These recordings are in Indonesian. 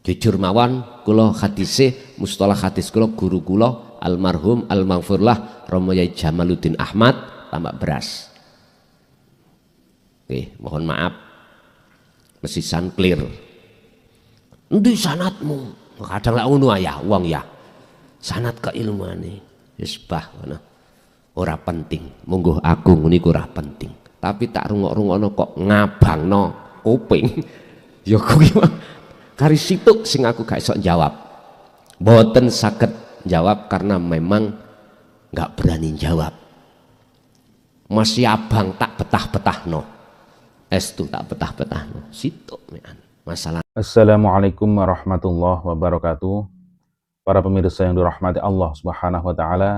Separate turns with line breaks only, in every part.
Jujur mawon kula hadise mustalah hadis kula guru kula almarhum almaghfurlah Romo Yai Jamaluddin Ahmad Tambak Beras. Oke, mohon maaf mesisan clear. Endi sanatmu? Kadang lak ngono ya wong ya. Sanat keilmuane wis bah ngono. Ora penting, monggo aku niku ora penting. Tapi tak rungok-rungokno kok ngabangno kuping. Ya kuwi kari situk sing aku gak iso jawab. Mboten saged jawab karena memang gak berani jawab. Masih abang tak betah-betahno. Estu tak betah-betahno. Situk mean. Masalah.
Assalamualaikum warahmatullahi wabarakatuh. Para pemirsa yang dirahmati Allah Subhanahu wa taala,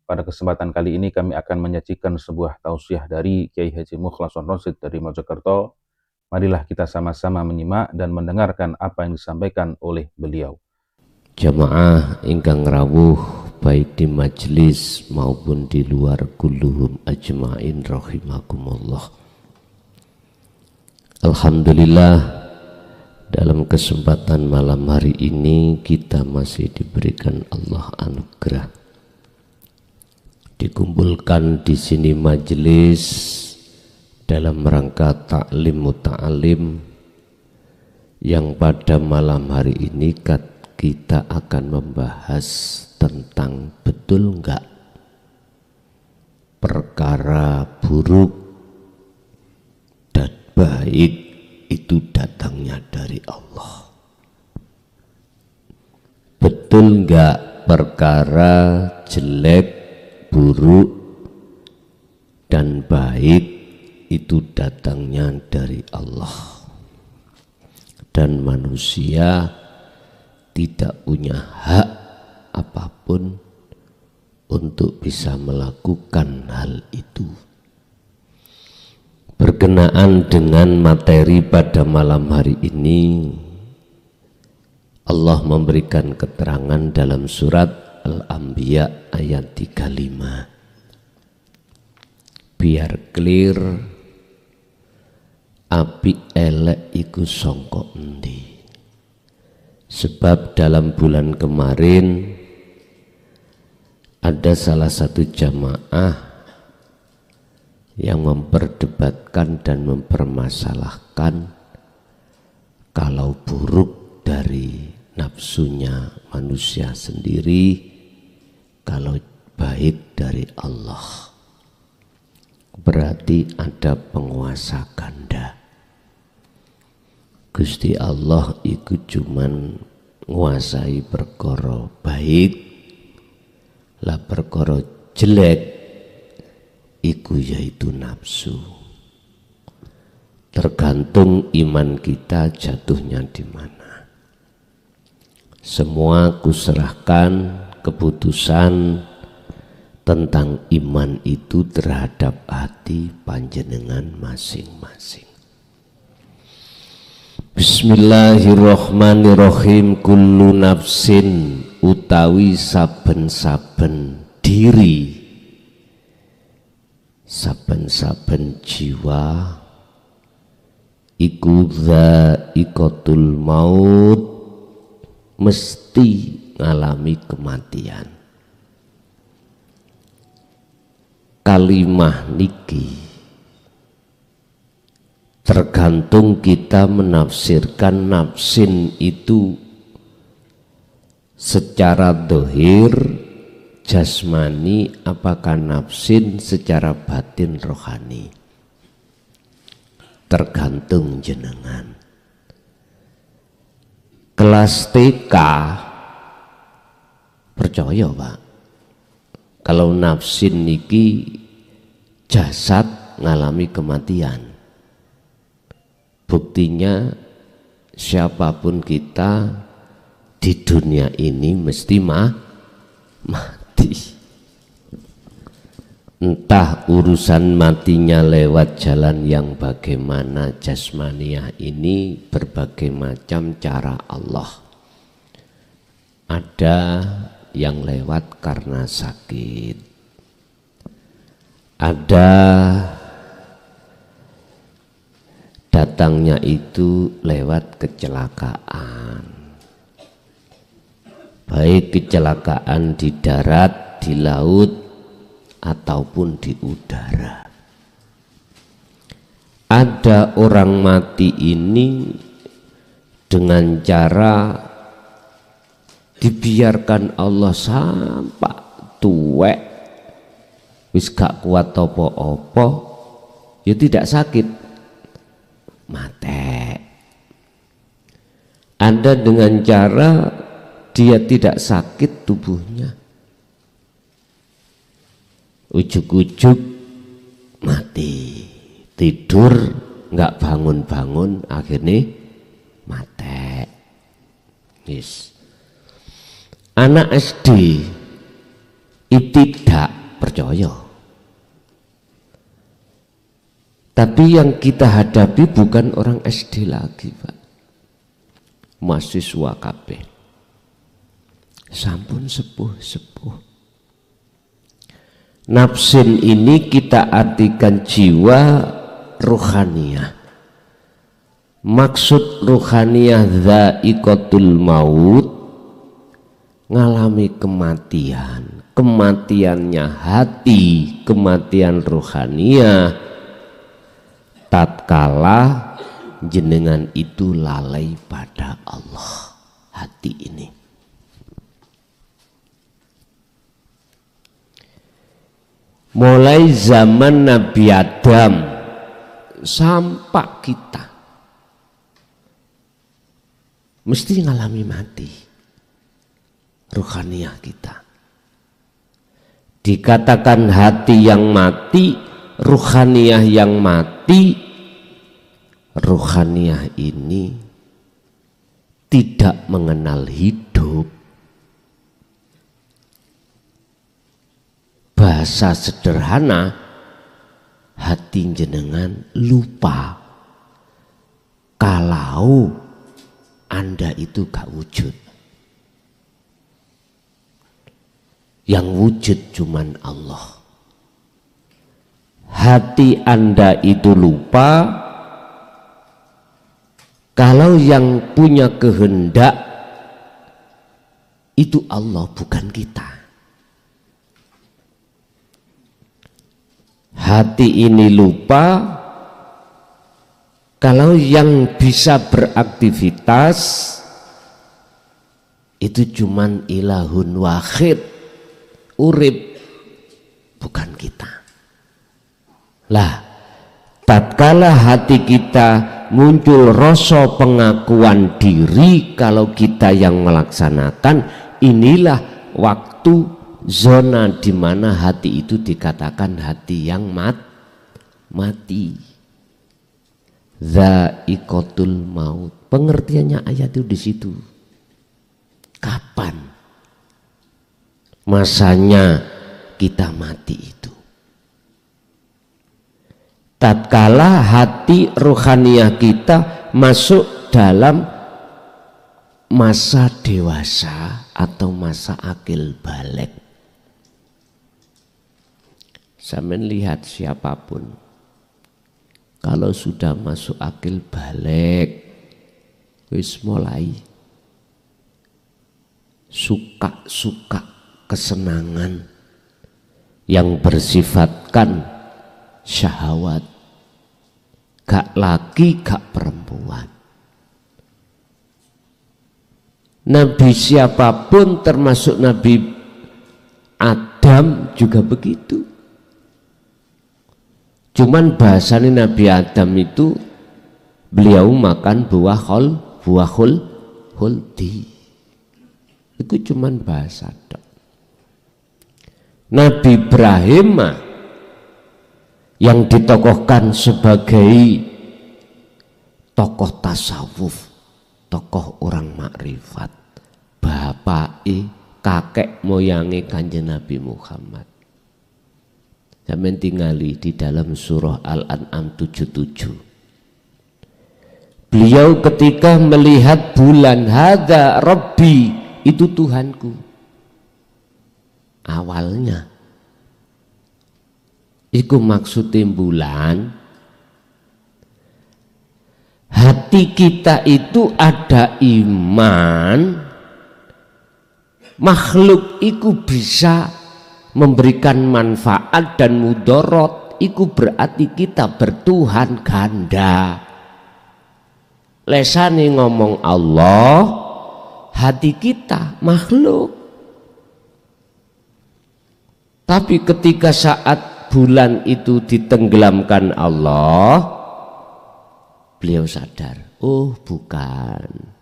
pada kesempatan kali ini kami akan menyajikan sebuah tausiah dari Kiai Haji Mukhlason Rosid dari Mojokerto. Marilah kita sama-sama menyimak dan mendengarkan apa yang disampaikan oleh beliau.
Jamaah ingkang rawuh baik di majelis maupun di luar kulluhum ajmain rahimakumullah. Alhamdulillah, dalam kesempatan malam hari ini kita masih diberikan Allah anugerah dikumpulkan di sini majelis dalam rangka taklim muta'alim yang pada malam hari ini kita akan membahas tentang betul enggak perkara buruk dan baik itu datangnya dari Allah. Betul enggak perkara jelek, buruk dan baik itu datangnya dari Allah, dan manusia tidak punya hak apapun untuk bisa melakukan hal itu. Berkenaan dengan materi pada malam hari ini, Allah memberikan keterangan dalam surat Al-Anbiya ayat 35. Biar clear, api elek iku sangka endi. Sebab dalam bulan kemarin ada salah satu jamaah yang memperdebatkan dan mempermasalahkan kalau buruk dari nafsunya manusia sendiri, kalau baik dari Allah. Berarti ada penguasa ganda. Gusti Allah iku cuman nguasai perkara baik, lah perkara jelek iku yaitu nafsu. Tergantung iman kita jatuhnya di mana. Semua kuserahkan keputusan tentang iman itu terhadap hati panjenengan masing-masing. Bismillahirrahmanirrahim. Kullu nafsin utawi saben-saben diri, saben-saben jiwa iku dha'iqatul maut, mesti ngalami kematian. Kalimah niki tergantung kita menafsirkan nafsin itu secara dohir jasmani, apakah nafsin secara batin rohani. Tergantung jenengan. Kelas TK percaya Pak, kalau nafsin niki jasad ngalami kematian. Buktinya siapapun kita di dunia ini mesti mati. Entah urusan matinya lewat jalan yang bagaimana jasmaniah ini, berbagai macam cara Allah. Ada yang lewat karena sakit, ada datangnya itu lewat kecelakaan, baik kecelakaan di darat, di laut, ataupun di udara. Ada orang mati ini dengan cara dibiarkan Allah sampai tuwek, wis gak kuat apa-apa, ya tidak sakit, mati. Ada dengan cara dia tidak sakit tubuhnya, ujuk-ujuk mati, tidur nggak bangun-bangun, akhirnya mati. Yes. Anak SD itu tidak percaya, tapi yang kita hadapi bukan orang SD lagi, Pak, mahasiswa kabeh, sampun sepuh-sepuh. Nafsin ini kita artikan jiwa ruhaniyah. Maksud ruhaniyah dha'iqatul maut, ngalami kematian. Kematiannya hati, kematian ruhaniyah, tatkala jenengan itu lalai pada Allah. Hati ini mulai zaman Nabi Adam sampai kita mesti ngalami mati ruhaniyah kita. Dikatakan hati yang mati, ruhaniyah yang mati. Ruhaniyah ini tidak mengenal hidup. Bahasa sederhana, hati jenengan lupa kalau Anda itu gak wujud. Yang wujud cuman Allah. Hati Anda itu lupa kalau yang punya kehendak itu Allah, bukan kita. Hati ini lupa kalau yang bisa beraktivitas itu cuman ilahun wahid, urip, bukan kita. Lah, tatkala hati kita muncul rasa pengakuan diri kalau kita yang melaksanakan, inilah waktu zona di mana hati itu dikatakan hati yang mati. Dha'iqatul maut. Pengertiannya ayat itu di situ. Kapan masanya kita mati itu? Tatkala hati ruhaniyah kita masuk dalam masa dewasa atau masa akil balik. Saya melihat siapapun kalau sudah masuk akil balik, wis mulai suka-suka kesenangan yang bersifatkan syahwat, gak laki gak perempuan. Nabi siapapun termasuk Nabi Adam juga begitu. Cuman bahasanya Nabi Adam itu beliau makan buah khuldi. Itu cuman bahasa dok. Nabi Ibrahim yang ditokohkan sebagai tokoh tasawuf, tokoh orang makrifat, bapake kakek moyangi Kanjeng Nabi Muhammad. Sampeyan tingali di dalam surah Al-An'am 77. Beliau ketika melihat bulan, hadza Rabbi, itu Tuhanku. Awalnya iku maksudnya bulan, hati kita itu ada iman makhluk iku bisa memberikan manfaat dan mudorot, iku berarti kita bertuhan ganda. Lesane ngomong Allah, hati kita makhluk. Tapi ketika saat bulan itu ditenggelamkan Allah, beliau sadar, oh bukan.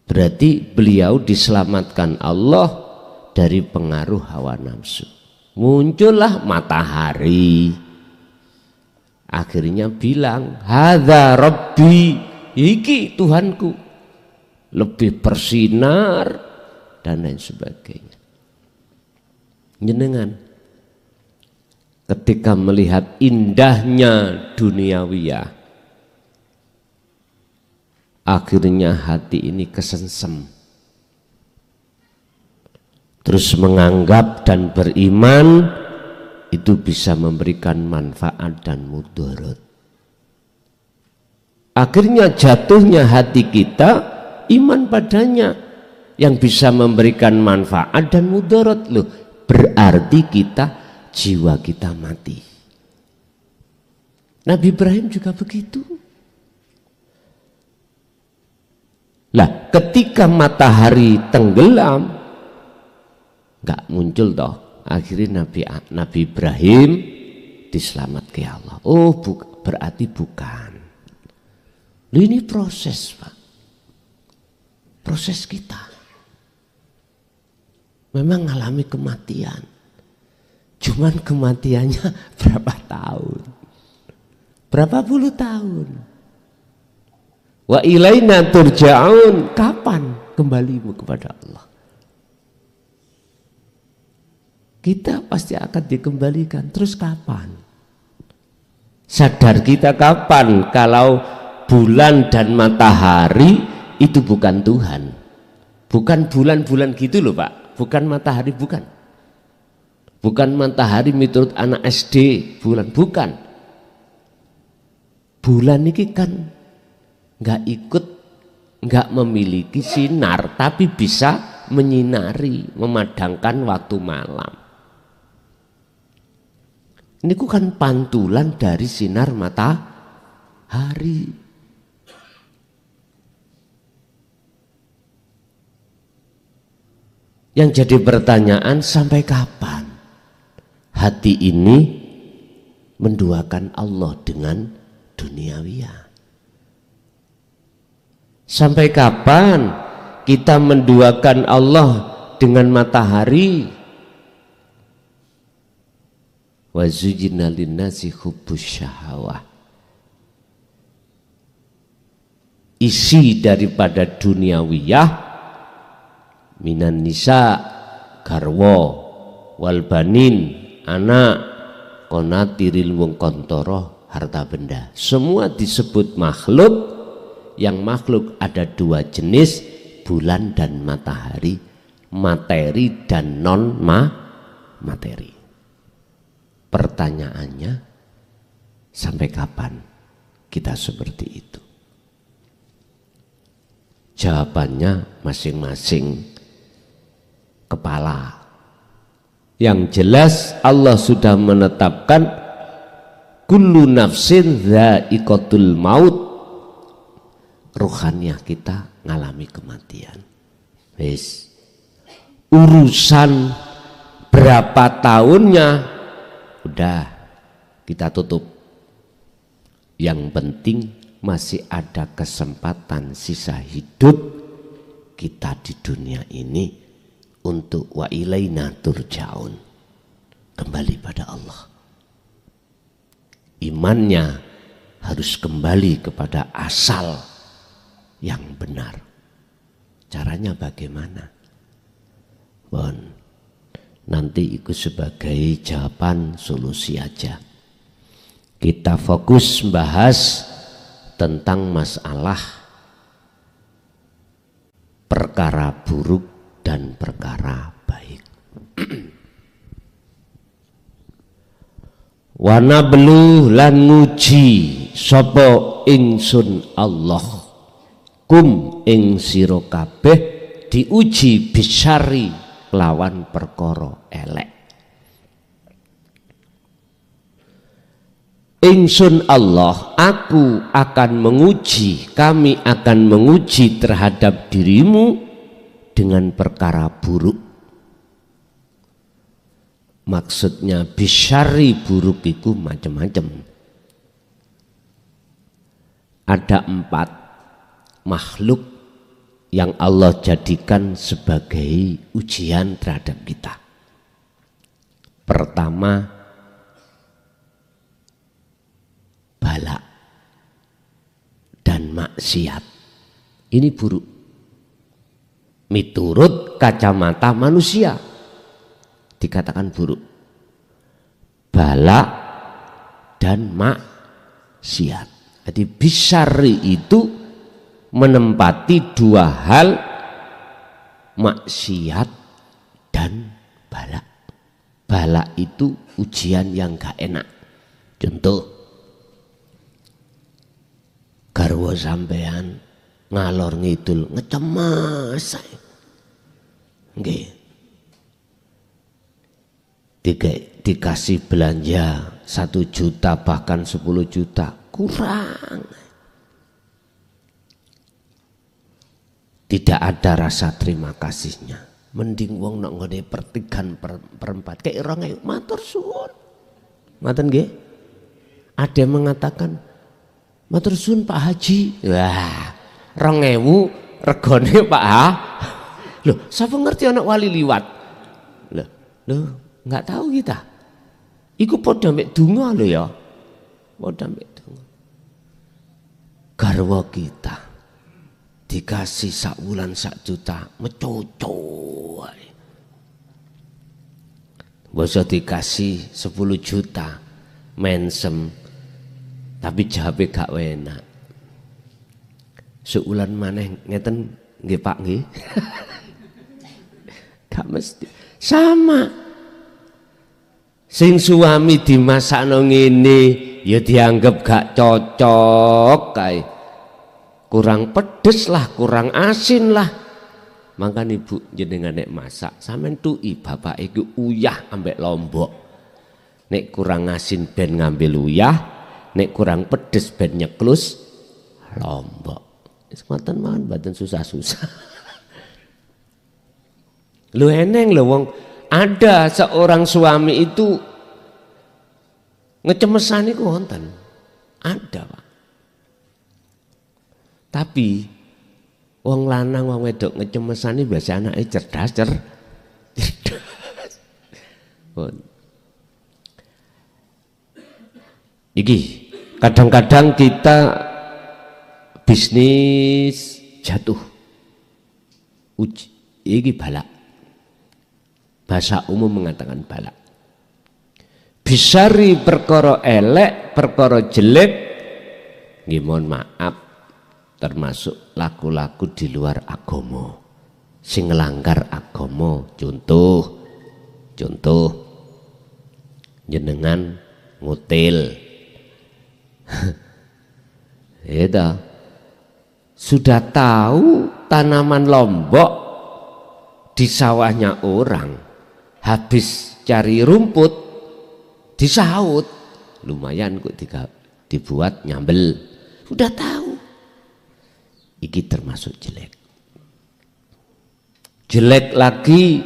Berarti beliau diselamatkan Allah dari pengaruh hawa nafsu. Muncullah matahari. Akhirnya bilang, hadza rabbi, iki Tuhanku. Lebih bersinar dan lain sebagainya. Jenengan ketika melihat indahnya duniawiyah, akhirnya hati ini kesengsem. Terus menganggap dan beriman itu bisa memberikan manfaat dan mudarat. Akhirnya jatuhnya hati kita iman padanya yang bisa memberikan manfaat dan mudarat. Loh, berarti jiwa kita mati. Nabi Ibrahim juga begitu. Lah, ketika matahari tenggelam, nggak muncul toh. Akhirnya Nabi Ibrahim diselamatkan Allah. Oh, berarti bukan. Ini proses, Pak. Proses kita. Memang mengalami kematian. Cuman kematiannya berapa tahun? Berapa puluh tahun? Wa ilaina turja'un. Kapan kembalimu kepada Allah? Kita pasti akan dikembalikan. Terus kapan? Sadar kita kapan kalau bulan dan matahari itu bukan Tuhan? Bukan bulan-bulan gitu loh Pak. Bukan matahari, bukan. Bukan matahari menurut anak SD, bulan, bukan. Bulan ini kan nggak memiliki sinar, tapi bisa menyinari, memadangkan waktu malam. Ini kan pantulan dari sinar matahari. Yang jadi pertanyaan, sampai kapan hati ini menduakan Allah dengan duniawiyah? Sampai kapan kita menduakan Allah dengan matahari? Wa zujina linnasi hubbus syahawah. Isi daripada duniawiyah minan nisa, garwa, wal banin, anak, konatiril wong kontoro, harta benda. Semua disebut makhluk. Yang makhluk ada dua jenis, bulan dan matahari, materi dan non materi. Pertanyaannya, sampai kapan kita seperti itu? Jawabannya masing-masing kepala. Yang jelas Allah sudah menetapkan kullu nafsin dha'iqatul maut. Ruhaniah kita ngalami kematian. Wis. Urusan berapa tahunnya udah kita tutup. Yang penting masih ada kesempatan sisa hidup kita di dunia ini untuk wa ilaina turja'un, kembali pada Allah. Imannya harus kembali kepada asal yang benar. Caranya bagaimana? Bon, nanti itu sebagai jawaban solusi aja. Kita fokus bahas tentang masalah perkara buruk dan perkara baik. Wana belu lan nguji sapa ingsun Allah kum ing sira kabeh diuji bisyari kelawan perkara elek. Ingsun Allah, aku akan menguji, kami akan menguji terhadap dirimu dengan perkara buruk. Maksudnya bisyari buruk itu macam-macam. Ada 4 makhluk yang Allah jadikan sebagai ujian terhadap kita. Pertama, bala dan maksiat. Ini buruk. Miturut kacamata manusia dikatakan buruk. Bala dan maksiat. Jadi bisyari itu menempati 2 hal, maksiat dan bala. Bala itu ujian yang gak enak. Contoh, garwa sampean ngalor ngidul ngecemas. Nggih. Dikasih belanja 1 juta bahkan 10 juta kurang. Tidak ada rasa terima kasihnya. Mending wong nak ngene pertigan perempat kayak orang matur suwun. Ngoten nggih? Ada yang mengatakan matur suwun Pak Haji. Wah, 2000 regane Pak Ha. Loh, sapa ngerti anak wali liwat? Loh, enggak tahu kita. Iku padha mek donga lho ya. Padha mek donga. Garwa kita dikasih sak wulan 1 juta mecoco wae. Basa dikasih 10 juta mensem tapi jawabe gak enak. Seulan maneh ngeten nggih Pak nggih. Gak mesti sama. Sing suami dimasakno ngene ya dianggap gak cocok kae. Kurang pedes lah, kurang asin lah. Mangkan ibu jenengan nek masak sampean tuki bapak iku uyah ambek lombok. Nek kurang asin ben ngambil uyah, nek kurang pedes ben nyeklus lombok. Wis ngoten mawon mboten susah-susah. Lu eneng lho wong, ada seorang suami itu ngecemesan iku wonten. Ada, Pak. Tapi wong lanang wong wedok ngecemesan iki biasa anake cerdas. Iki kadang-kadang kita bisnis jatuh. Iki balak. Bahasa umum mengatakan balak. Bisyari perkara elek, perkara jelek, nggih mohon maaf, termasuk laku-laku di luar agama. Sing nglanggar agama, contoh jenengan ngutil. Ya, sudah tahu tanaman lombok di sawahnya orang, habis cari rumput disaut, lumayan kok dibuat nyambel. Sudah tahu, iki termasuk jelek. Jelek lagi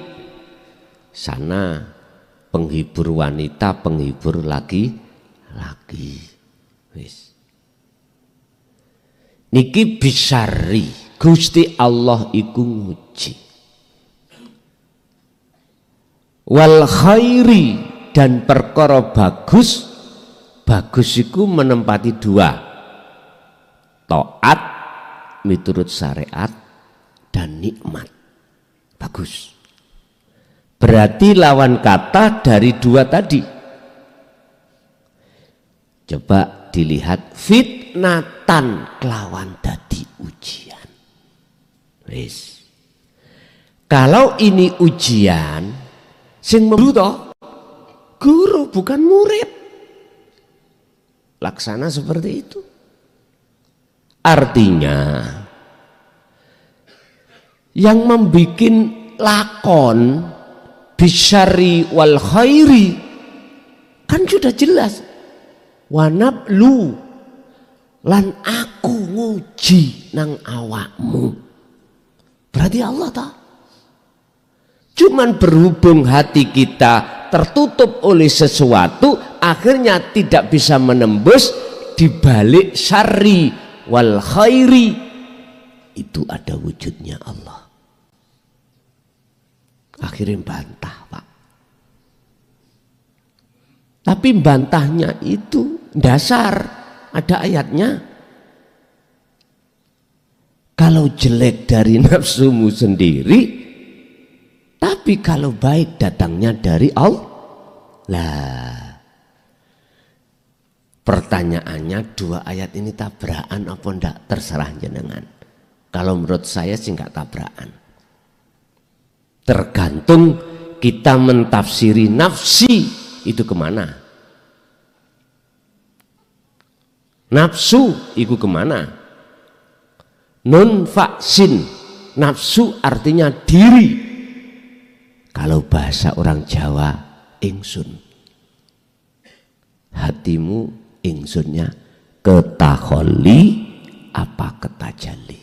sana penghibur wanita, penghibur laki. Wis. Niki bisyari, Gusti Allah iku nguji. Wal khairi, dan perkara bagus iku menempati 2. Taat miturut syariat dan nikmat. Bagus. Berarti lawan kata dari 2 tadi. Coba dilihat fitnatan kelawan dadi ujian. Wis. Kalau ini ujian, sing memburu guru bukan murid. Laksana seperti itu. Artinya Yang membikin lakon bisyari wal khairi kan sudah jelas. Wanablu lan aku nguji nang awakmu. Berarti Allah tak. Cuman berhubung hati kita tertutup oleh sesuatu, akhirnya tidak bisa menembus di balik syarri wal khairi. Itu ada wujudnya Allah. Akhirnya bantah, Pak. Tapi bantahnya itu dasar, ada ayatnya. Kalau jelek dari nafsumu sendiri, tapi kalau baik datangnya dari Allah. Lah, pertanyaannya dua ayat ini tabrakan apa ndak? Terserah jenengan. Kalau menurut saya sih nggak tabrakan. Tergantung kita mentafsiri nafsi itu kemana. Nafsu itu kemana? Nun faksin, nafsu artinya diri. Kalau bahasa orang Jawa, ingsun. Hatimu ingsunnya ketakholi apa ketajalli.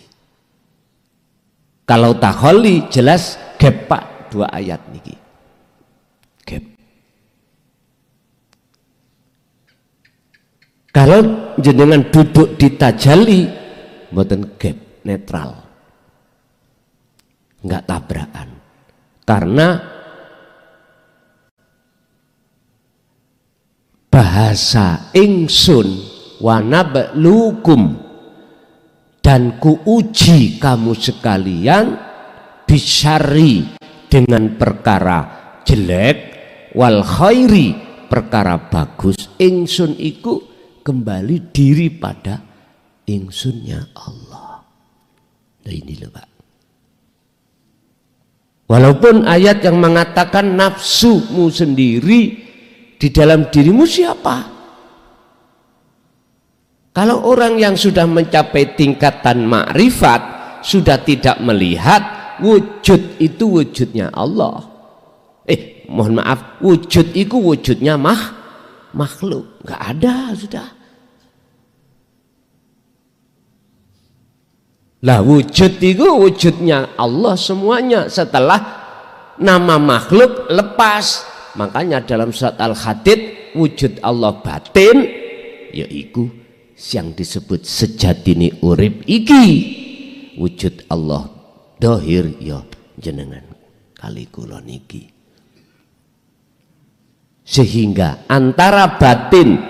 Kalau takholi jelas gap, Pak, dua ayat niki. Gap. Kalau jenengan duduk di tajalli, mboten gap, netral. Enggak tabrakan. Karena bahasa ingsun wa nabluukum, dan kuuji kamu sekalian bisyari dengan perkara jelek, wal khairi perkara bagus. Ingsun iku kembali diri pada ingsunnya Allah. Nah ini loh, Pak. Walaupun ayat yang mengatakan nafsumu sendiri, di dalam dirimu siapa? Kalau orang yang sudah mencapai tingkatan makrifat sudah tidak melihat wujud itu wujudnya Allah. Mohon maaf, wujud itu wujudnya makhluk. Nggak ada sudah. Lah wujud itu wujudnya Allah semuanya. Setelah nama makhluk lepas, makanya dalam surat Al-Hadid wujud Allah batin yaitu yang disebut sejatine urip iki. Wujud Allah dohir ya jenengan kali kula niki. Sehingga antara batin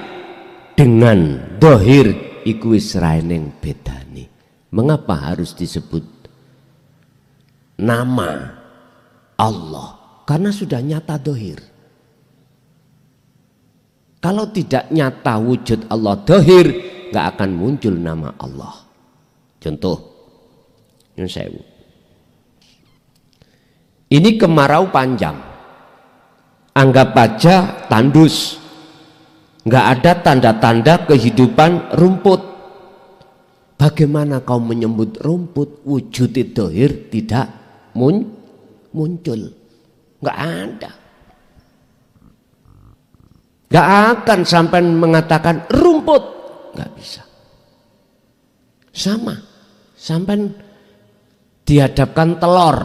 dengan dohir iku wis raeneng bedane. Mengapa harus disebut nama Allah? Karena sudah nyata dohir. Kalau tidak nyata wujud Allah dohir, nggak akan muncul nama Allah. Contoh, ini kemarau panjang, anggap aja tandus, nggak ada tanda-tanda kehidupan rumput. Bagaimana kau menyebut rumput wujud dohir tidak muncul? Nggak ada. Nggak akan sampai mengatakan rumput, nggak bisa. Sama, sampai dihadapkan telur,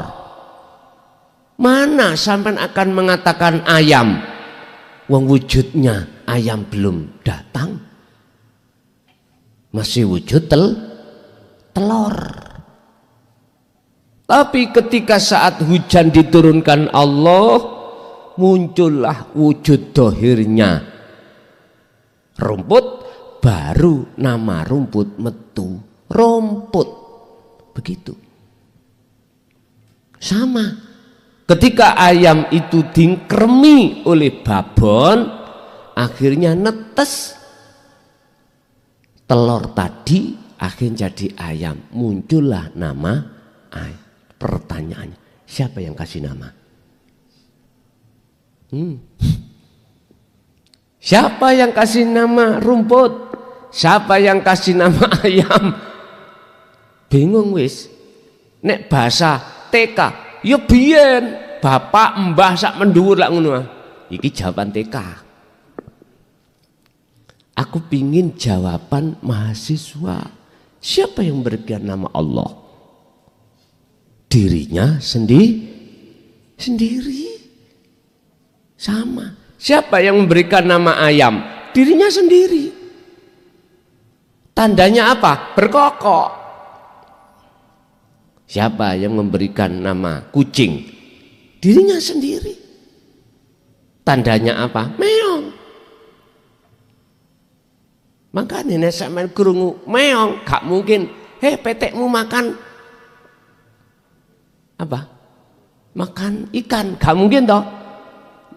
mana sampai akan mengatakan ayam, wong wujudnya ayam belum datang. Masih wujud telur. Tapi ketika saat hujan diturunkan Allah, muncullah wujud dohirnya rumput, baru nama rumput metu rumput. Begitu. Sama. Ketika ayam itu dikremi oleh babon, akhirnya netes. Telur tadi akhirnya jadi ayam, muncullah nama ayam. Pertanyaannya, siapa yang kasih nama? Siapa yang kasih nama rumput? Siapa yang kasih nama ayam? Bingung wis. Nek bahasa TK. Ya biyen bapak mbah sak mendhuwur lak ngono. Iki jawaban TK. Aku pingin jawaban mahasiswa. Siapa yang memberikan nama Allah? Dirinya sendiri. Sama. Siapa yang memberikan nama ayam? Dirinya sendiri. Tandanya apa? Berkokok. Siapa yang memberikan nama kucing? Dirinya sendiri. Tandanya apa? Meong. Makanya nek sampean krungu meong, gak mungkin, "Hei, petekmu makan apa? Makan ikan." Gak mungkin toh.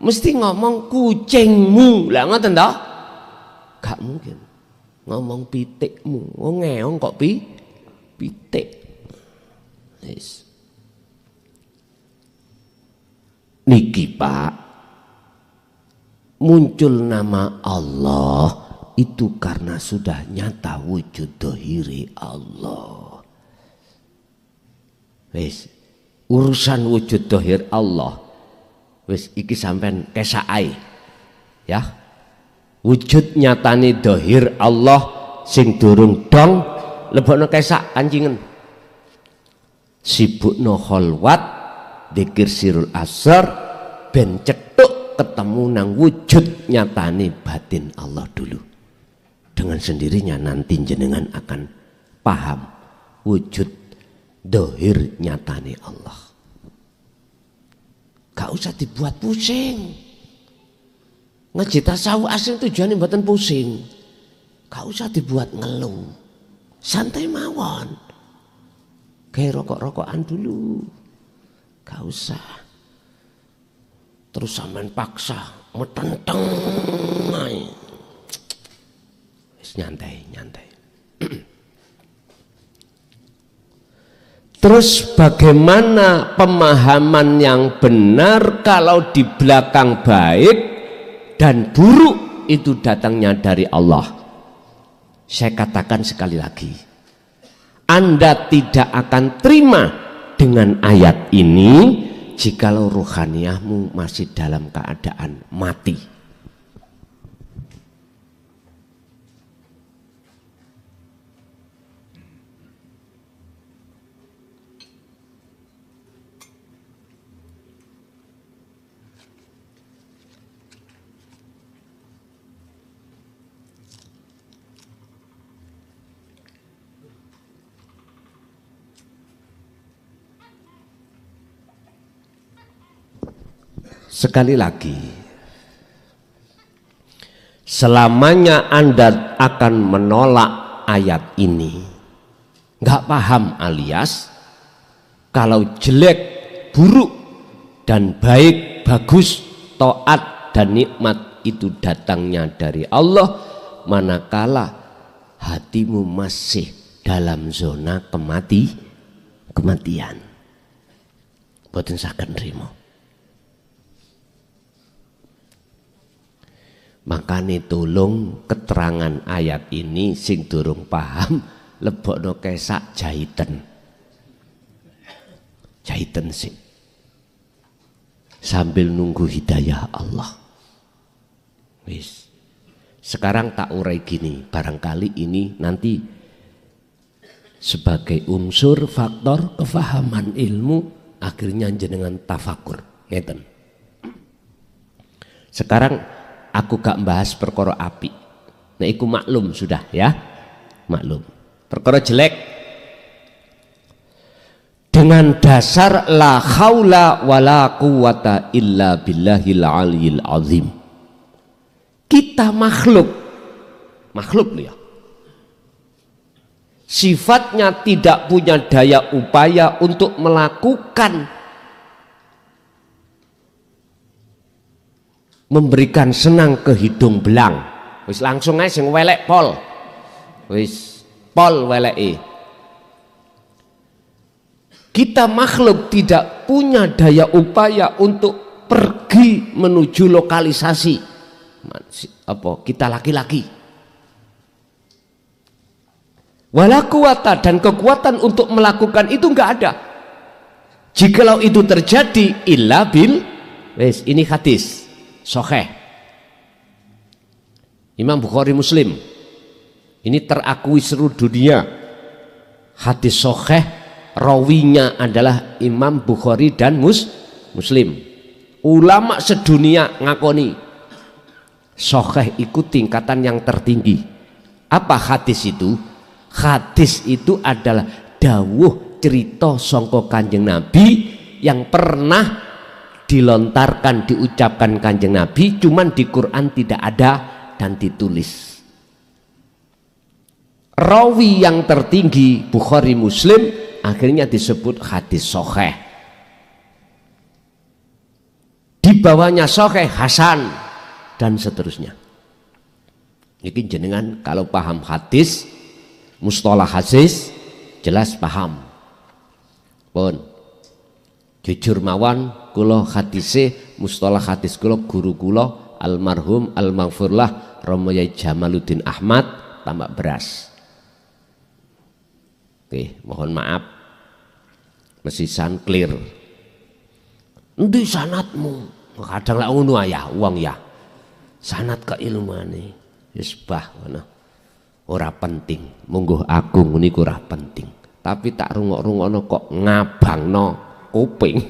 Mesti ngomong kucingmu. Lah ngoten toh? Gak mungkin. Ngomong pitikmu. Oh ngeong kok pitik. Yes. Niki Pak, muncul nama Allah itu karena sudah nyata wujud dohiri Allah. Wis, urusan wujud dohir Allah, wis iki sampean kesaai, ya. Wujud nyatane dohir Allah sing durung dong, lebokno kesak kancingen. Sibukno kholwat, dzikir sirul asar, ben cetuk ketemu nang wujud nyatane batin Allah dulu. Dengan sendirinya nanti jenengan akan paham wujud dohir nyatane Allah. Gak usah dibuat pusing. Ngaji tasawuf asing tujuannya mboten pusing. Gak usah dibuat ngeluh. Santai mawon. Kayak rokok-rokokan dulu. Gak usah. Terus sampean paksa metenteng. Nyantai. Terus bagaimana pemahaman yang benar kalau di belakang baik dan buruk itu datangnya dari Allah? Saya katakan sekali lagi, Anda tidak akan terima dengan ayat ini jikalau ruhaniyahmu masih dalam keadaan mati. Sekali lagi, selamanya Anda akan menolak ayat ini, nggak paham alias kalau jelek, buruk, dan baik, bagus, taat, dan nikmat itu datangnya dari Allah, manakala hatimu masih dalam zona kematian. Boten saged nrimo. Makanya tolong keterangan ayat ini sing durung paham lebokno kesak jaiten sing sambil nunggu hidayah Allah. Wis. Sekarang tak urai gini, barangkali ini nanti sebagai unsur faktor kefahaman ilmu akhirnya jenengan tafakur. Ngeten. Sekarang aku gak bahas perkara api. Nah iku maklum sudah ya. Maklum. Perkara jelek dengan dasar la haula wala quwata illa billahil aliyil azim. Kita makhluk ya. Sifatnya tidak punya daya upaya untuk melakukan memberikan senang ke hidung belang. Wis langsung aja sing welek pol. Wis pol weleke. Kita makhluk tidak punya daya upaya untuk pergi menuju lokalisasi. Kita laki-laki. Wala kuwata, dan kekuatan untuk melakukan itu enggak ada. Jikalau itu terjadi illa bil wes, ini hadis sahih Imam Bukhari Muslim, ini terakui seluruh dunia, hadis sahih, rawinya adalah Imam Bukhari dan Muslim. Ulama sedunia ngakoni sahih itu tingkatan yang tertinggi. Apa hadis itu? Hadis itu adalah dawuh cerita sangka Kanjeng Nabi yang pernah dilontarkan, diucapkan Kanjeng Nabi, cuman di Quran tidak ada dan ditulis. Rawi yang tertinggi Bukhari Muslim akhirnya disebut hadis sahih. Di bawahnya sahih, hasan dan seterusnya. Ini jenengan kalau paham hadis, mustalah hadis jelas paham. Pun jujur mawon kula hadise mustalah hadis kula guru kula almarhum almaghfurlah Romo Yai Jamaluddin Ahmad Tambak Beras. Oke, mohon maaf mesisan clear. Endi sanatmu? Kadang lak ngono ya wong ya. Sanat keilmuane wis bah ngono. Ora penting, mungguh agung niku ora penting. Tapi tak rungok-rungokno kok ngabangno kuping.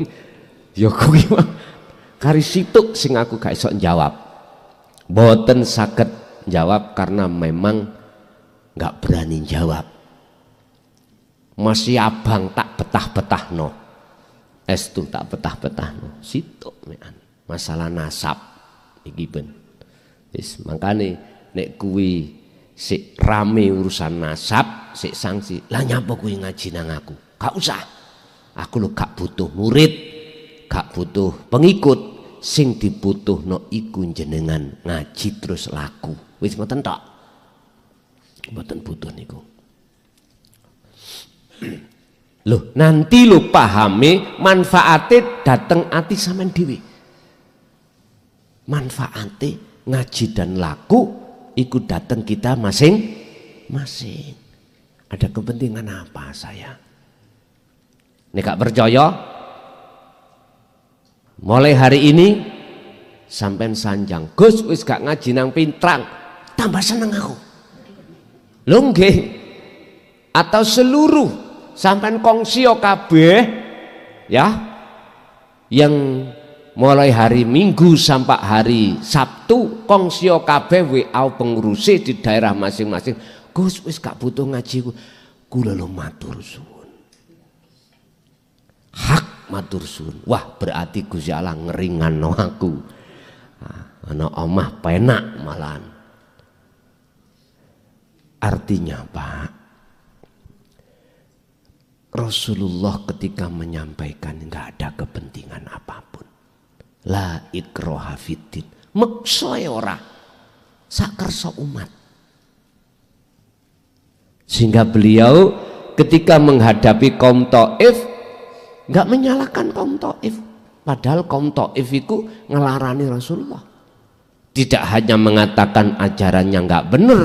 Ya kuwi kari situk sing aku gak iso jawab. Mboten saged jawab karena memang gak berani jawab. Masih abang tak betah-betahno. Estu tak betah-betahno. Situk mean. Masalah nasab iki ben. Wis mangkane nek kuwi sik rame urusan nasab, sik sanksi. Lah nyapa kuwi ngaji nang aku? Gak usah. Aku lho gak butuh murid, gak butuh pengikut. Sing dibutuhno iku jenengan ngaji terus laku. Wis ngoten tok. Mboten butuh niku. Loh, nanti lo pahami manfaate dateng ati sampean dhewe. Manfaate ngaji dan laku ikut datang kita masing-masing. Ada kepentingan apa saya? Nek gak percaya, mulai hari ini sampean sanjang, Gus wis gak ngaji nang Pintrang, tambah seneng aku. Lho nggih. Atau seluruh sampean kongsio kabeh ya, yang mulai hari Minggu sampai hari Sabtu kongsio kabeh WA pengurusi di daerah masing-masing. Gus wis gak butuh ngaji kula lho matur suwun. Hak matur suwun. Wah, berarti Gusti Allah ngeringanno aku. Ana omah penak malahan. Artinya Pak, Rasulullah ketika menyampaikan nggak ada kepentingan apapun. La ikraha fiddin. Meksa ora. Sakersa umat. Sehingga beliau ketika menghadapi kaum Taif nggak menyalahkan kaum Taif. Padahal kaum Taif itu ngelarani Rasulullah. Tidak hanya mengatakan ajarannya nggak benar,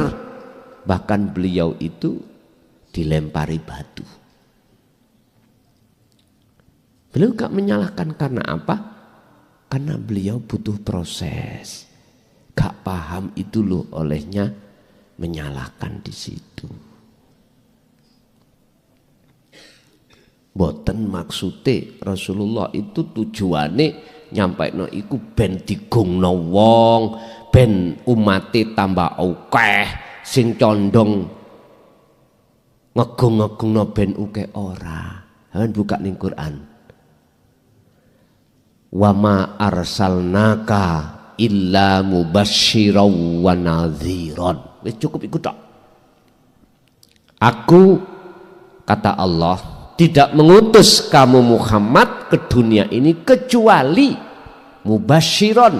bahkan beliau itu dilempari batu. Beliau gak menyalahkan karena apa? Karena beliau butuh proses. Gak paham itu loh olehnya menyalahkan di situ. Boten maksude Rasulullah itu tujuane nyampaikno iku ben digungno wong, ben umate tambah akeh, sing condong ngegung-ngegungno ben akeh ora. Sampeyan buka ning Quran. Wa ma arsalnaka illa mubasysyiran wa nadhiran. Wis cukup iku tok. Aku kata Allah tidak mengutus kamu Muhammad ke dunia ini kecuali mubasysyiran,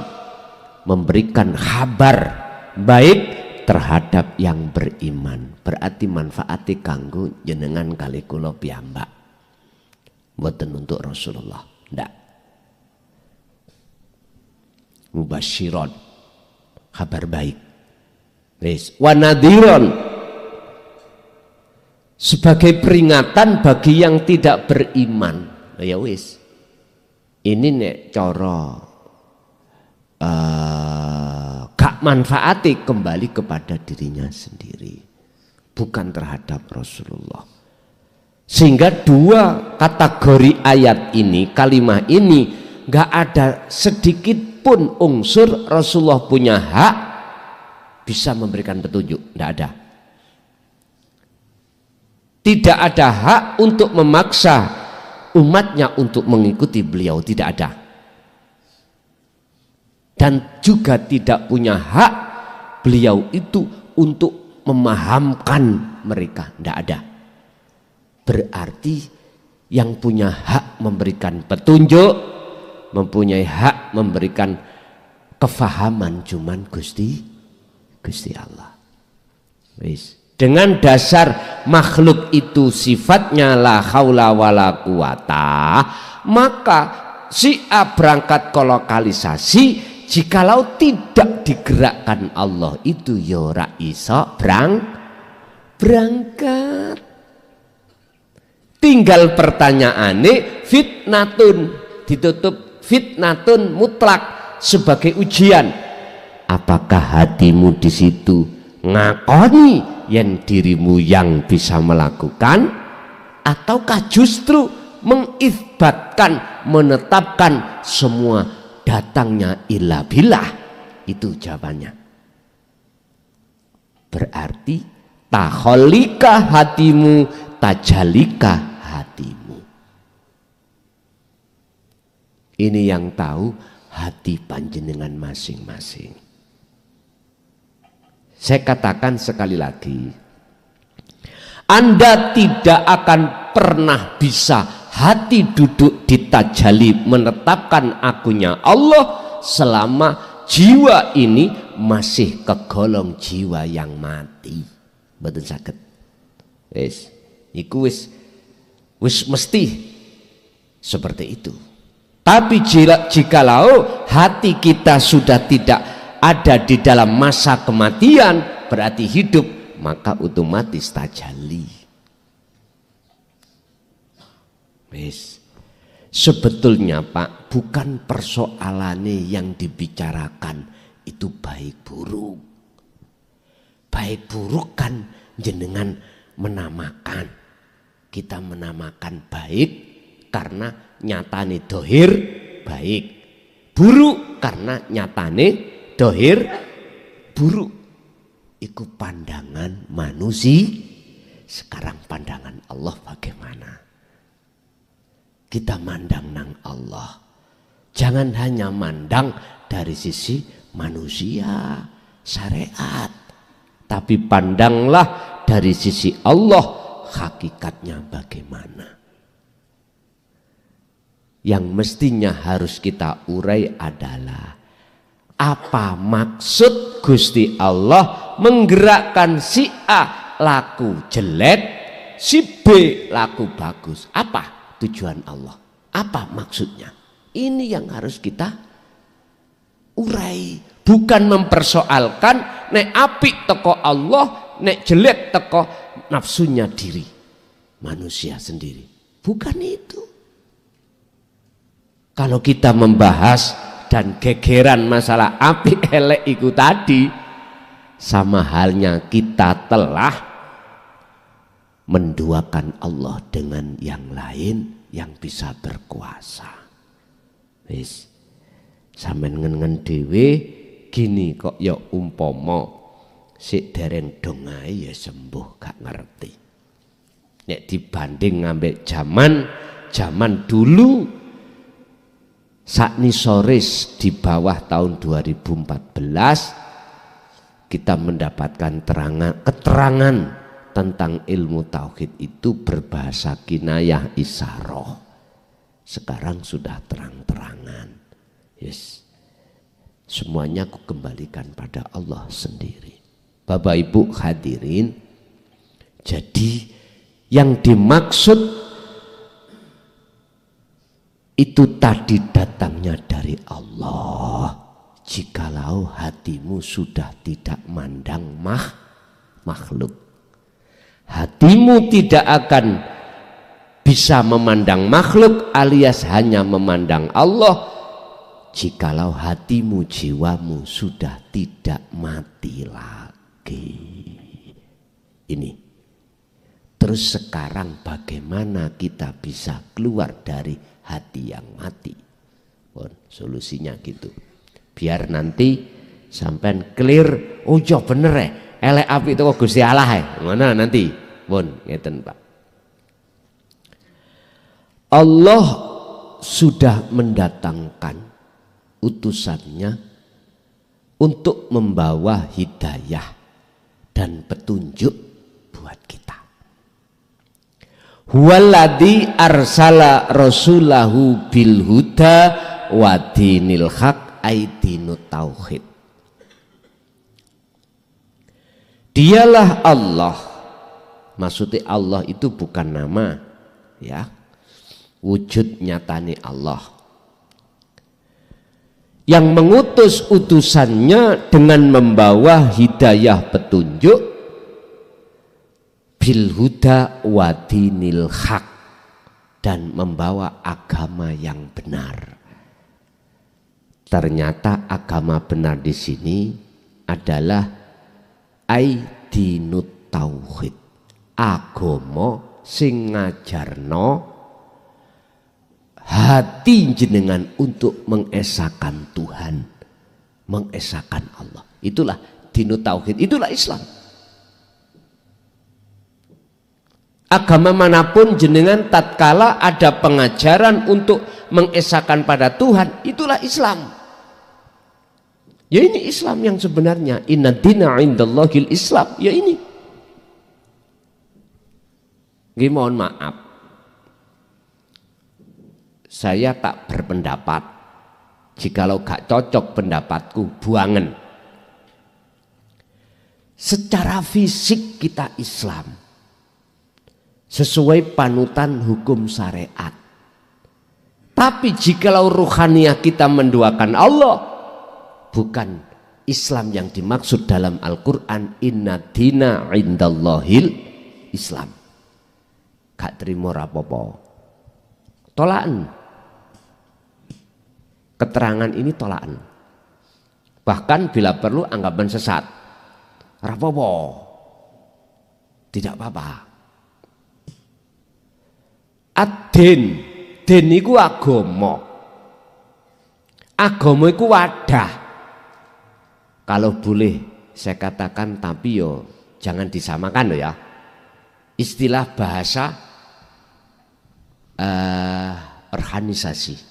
memberikan kabar baik terhadap yang beriman. Berarti manfaati kanggo jenengan kali kula piyambak. Mboten untuk Rasulullah. Ndak. Mubasysyiran, kabar baik. Wis, wa nadhiran, sebagai peringatan bagi yang tidak beriman. ya wis. Ini nek cara gak manfaati kembali kepada dirinya sendiri, bukan terhadap Rasulullah. Sehingga dua kategori ayat ini, kalimat ini, gak ada sedikit pun unsur Rasulullah punya hak bisa memberikan petunjuk, tidak ada. Tidak ada hak untuk memaksa umatnya untuk mengikuti beliau, tidak ada. Dan juga tidak punya hak beliau itu untuk memahamkan mereka, tidak ada. Berarti yang punya hak memberikan petunjuk, mempunyai hak memberikan kefahaman cuman Gusti Allah. Wis. Dengan dasar makhluk itu sifatnya la haula wala quwata, maka si A berangkat ke lokalisasi, jikalau tidak digerakkan Allah itu ya ora iso berangkat. Tinggal pertanyaane fitnatun, ditutup fitnatun mutlak sebagai ujian. Apakah hatimu di situ ngakoni yang dirimu yang bisa melakukan, ataukah justru mengisbatkan, menetapkan semua datangnya illa billah? Itu jawabannya. Berarti taholika hatimu, tajalika hatimu. Ini yang tahu hati panjenengan masing-masing. Saya katakan sekali lagi, Anda tidak akan pernah bisa hati duduk di tajali menetapkan akunya Allah selama jiwa ini masih kegolong jiwa yang mati. Betul sakit. Wis, iku wis mesti seperti itu. Tapi jikalau hati kita sudah tidak ada di dalam masa kematian, berarti hidup, maka otomatis tajalli. Wis. Sebetulnya Pak, bukan persoalannya yang dibicarakan itu baik buruk. Baik buruk kan jenengan menamakan. Kita menamakan baik karena nyatane dohir baik. Buruk karena nyatane dohir buruk. Iku pandangan manusia. Sekarang pandangan Allah bagaimana? Kita mandang nang Allah. Jangan hanya mandang dari sisi manusia, syariat, tapi pandanglah dari sisi Allah, hakikatnya bagaimana. Yang mestinya harus kita urai adalah apa maksud Gusti Allah menggerakkan si A laku jelek, si B laku bagus. Apa tujuan Allah? Apa maksudnya? Ini yang harus kita urai. Bukan mempersoalkan nek apik teko Allah, nek jelek teko nafsunya diri manusia sendiri. Bukan itu. Kalau kita membahas dan gegeran masalah apik elek itu tadi, sama halnya kita telah menduakan Allah dengan yang lain yang bisa berkuasa. Wis, sampean ngen-ngen dhewe gini kok ya umpama sik dereng dongae ya sembuh gak ngerti. Nek dibanding ngambek zaman dulu saknisoris di bawah tahun 2014 kita mendapatkan keterangan tentang ilmu tauhid itu berbahasa kinayah isyarah. Sekarang sudah terang-terangan. Yes. Semuanya aku kembalikan pada Allah sendiri. Bapak Ibu hadirin, jadi yang dimaksud itu tadi datangnya dari Allah. Jikalau hatimu sudah tidak mandang makhluk, hatimu tidak akan bisa memandang makhluk alias hanya memandang Allah jikalau hatimu, jiwamu sudah tidak mati lagi. Ini. Terus sekarang bagaimana kita bisa keluar dari hati yang mati? Solusinya gitu. Biar nanti sampean clear, oh iya bener ya, elek api itu kok Gusti Allah ya. Mana nanti? Ngeten Pak. Allah sudah mendatangkan utusannya untuk membawa hidayah dan petunjuk buat kita. Huwaladzi arsala rasulahu bil huda wa dinil haq aidinut tauhid. Dialah Allah. Maksudnya Allah itu bukan nama, ya. Wujud nyatane Allah yang mengutus utusannya dengan membawa hidayah petunjuk bil huda wa dinil haq dan membawa agama yang benar. Ternyata agama benar di sini adalah aidinut tauhid, agama sing ngajarno hati jenengan untuk mengesahkan Tuhan, mengesahkan Allah. Itulah dinut tauhid, itulah Islam. Agama manapun jenengan tatkala ada pengajaran untuk mengesahkan pada Tuhan, itulah Islam. Ya ini Islam yang sebenarnya. Inna dina indallahil Islam. Ya ini. Mohon maaf, saya tak berpendapat. Jikalau gak cocok pendapatku, buangan. Secara fisik kita Islam, sesuai panutan hukum syariat. Tapi jikalau ruhaniah kita menduakan Allah, bukan Islam yang dimaksud dalam Al-Quran. Inna dina indallahil Islam. Gak terima rapopo, tolakan. Keterangan ini tolakan. Bahkan bila perlu anggapan sesat, rapopo, tidak apa-apa. Ad-din, din iku agama. Agama iku wadah. Kalau boleh saya katakan, tapi yo jangan disamakan loh ya. Istilah bahasa organisasi.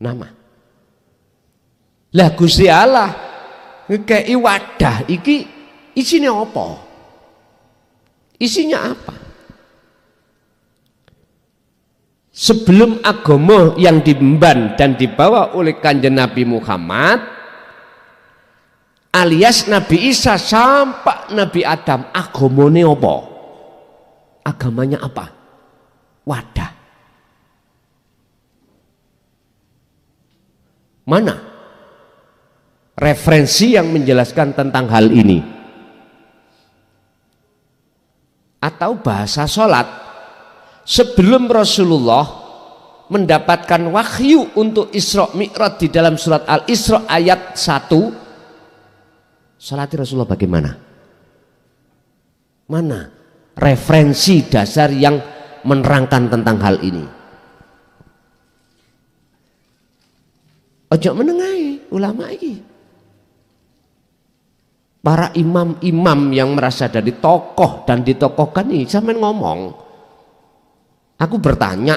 Nama. Lah Gusti Allah ngekei wadah iki isinya apa? Isinya apa? Sebelum agama yang diemban dan dibawa oleh Kanjeng Nabi Muhammad alias Nabi Isa sampai Nabi Adam, agamane apa? Agamanya apa? Wadah. Mana referensi yang menjelaskan tentang hal ini? Atau bahasa sholat, sebelum Rasulullah mendapatkan wahyu untuk Isra Mi'raj di dalam surat Al-Isra ayat 1, sholat Rasulullah bagaimana? Mana referensi dasar yang menerangkan tentang hal ini? Ojo menengahi ulama ini. Para imam-imam yang merasa dari tokoh dan ditokohkan ini sampai ngomong. Aku bertanya,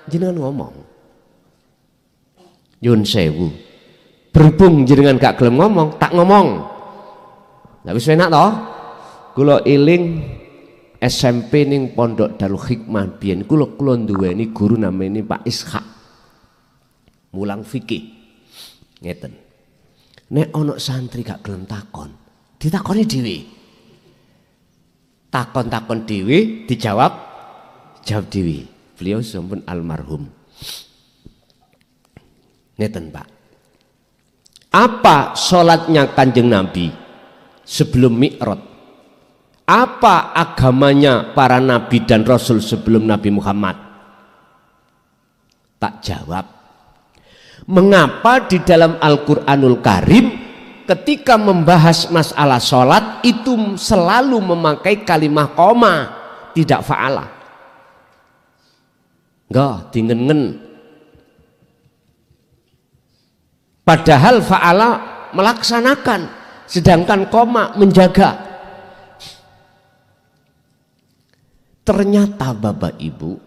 jenengan ngomong. Yun sewu. Berhubung jenengan gak gelem ngomong, tak ngomong. Nggak bisa enak toh? Kula eling SMP ning Pondok Darul Hikmah biyen kula duweni guru namanya Pak Ishak. Mulang fikih. Ngeten. Nek ana santri gak gelem takon, ditakoni dhewe. Takon-takon dhewe, dijawab dhewe. Beliau sampun almarhum. Ngeten, Pak. Apa sholatnya Kanjeng Nabi sebelum Mi'raj? Apa agamanya para nabi dan rasul sebelum Nabi Muhammad? Tak jawab. Mengapa di dalam Al-Quranul Karim ketika membahas masalah sholat itu selalu memakai kalimat koma, tidak fa'ala? Enggak, dingen-ngen. Padahal fa'ala melaksanakan, sedangkan koma menjaga. Ternyata Bapak Ibu,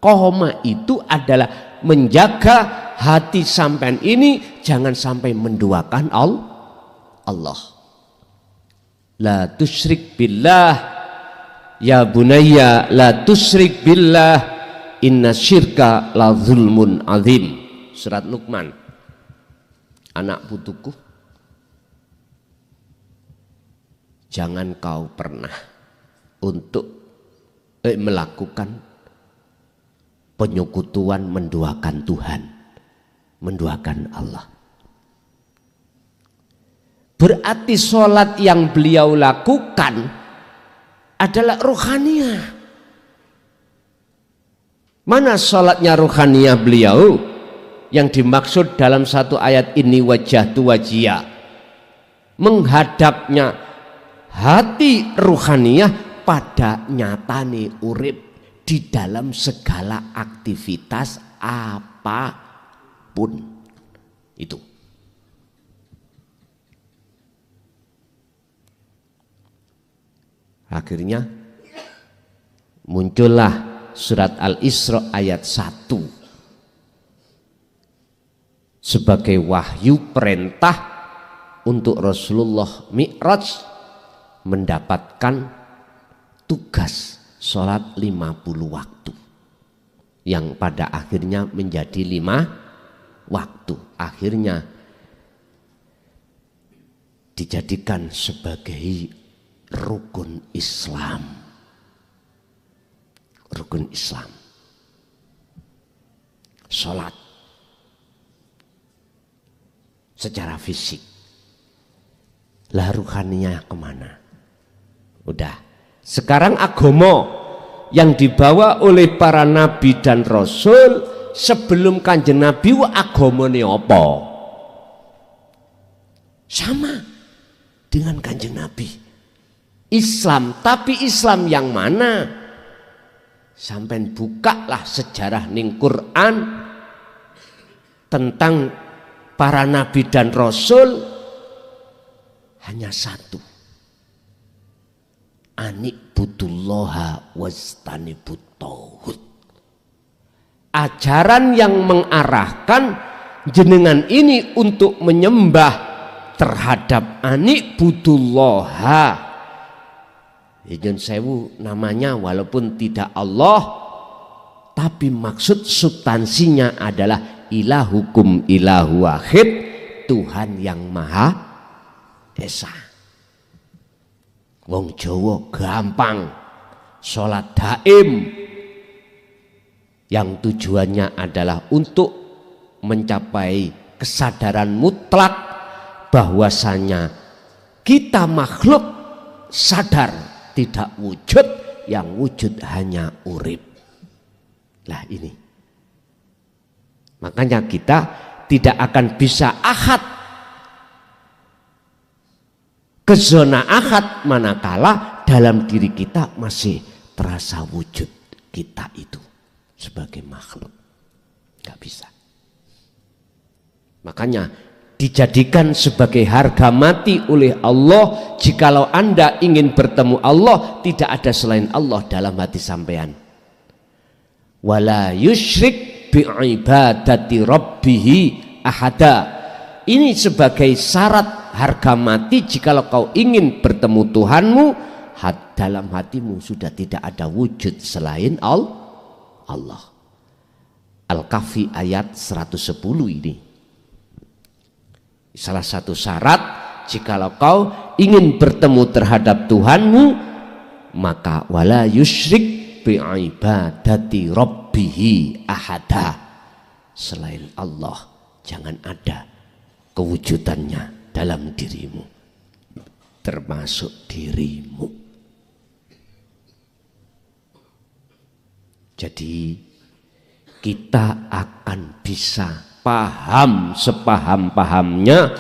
koma itu adalah menjaga hati sampean ini jangan sampai menduakan Allah. La tusyrik billah, ya bunayya la tusyrik billah, inna syirka la zulmun azim. Surat Luqman. Anak putuku, jangan kau pernah untuk melakukan penyekutuan, menduakan Tuhan, menduakan Allah. Berarti sholat yang beliau lakukan adalah ruhaniyah. Mana sholatnya ruhaniyah beliau? Yang dimaksud dalam satu ayat ini wajhatu wajhiyah, menghadapnya hati ruhaniyah pada nyatane urip di dalam segala aktivitas apapun itu. Akhirnya muncullah surat Al-Isra ayat 1 sebagai wahyu perintah untuk Rasulullah Mi'raj mendapatkan tugas sholat 50 waktu yang pada akhirnya menjadi 5 waktu, akhirnya dijadikan sebagai rukun Islam. Rukun Islam, sholat secara fisik. Lah ruhaniyah kemana? Udah. Sekarang agama yang dibawa oleh para nabi dan rasul sebelum Kanjeng Nabi agamane apa? Sama dengan Kanjeng Nabi. Islam, tapi Islam yang mana? Sampai bukalah sejarah ning Quran tentang para nabi dan rasul, hanya satu. Anikbudullaha wastanibut tauhid. Ajaran yang mengarahkan jenengan ini untuk menyembah terhadap anikbudullaha. Ijun sewu namanya walaupun tidak Allah, tapi maksud substansinya adalah ilahukum ilahu wahid, Tuhan yang Maha Esa. Wong Jawa gampang, sholat daim yang tujuannya adalah untuk mencapai kesadaran mutlak bahwasanya kita makhluk sadar tidak wujud, yang wujud hanya urip. Lah ini, makanya kita tidak akan bisa ahad ke zona ahad manakala dalam diri kita masih terasa wujud kita itu sebagai makhluk. Gak bisa. Makanya dijadikan sebagai harga mati oleh Allah. Jikalau Anda ingin bertemu Allah, tidak ada selain Allah dalam hati sampean. Wala yusyrik bi'ibadati rabbihi ahada. Ini sebagai syarat harga mati. Jikalau kau ingin bertemu Tuhanmu, dalam hatimu sudah tidak ada wujud selain Allah. Al-Kahfi ayat 110 ini. Salah satu syarat jikalau kau ingin bertemu terhadap Tuhanmu, maka wala yusyrik bi'ibadati rabbihi ahada. Selain Allah jangan ada kewujudannya dalam dirimu, termasuk dirimu. Jadi kita akan bisa paham sepaham-pahamnya,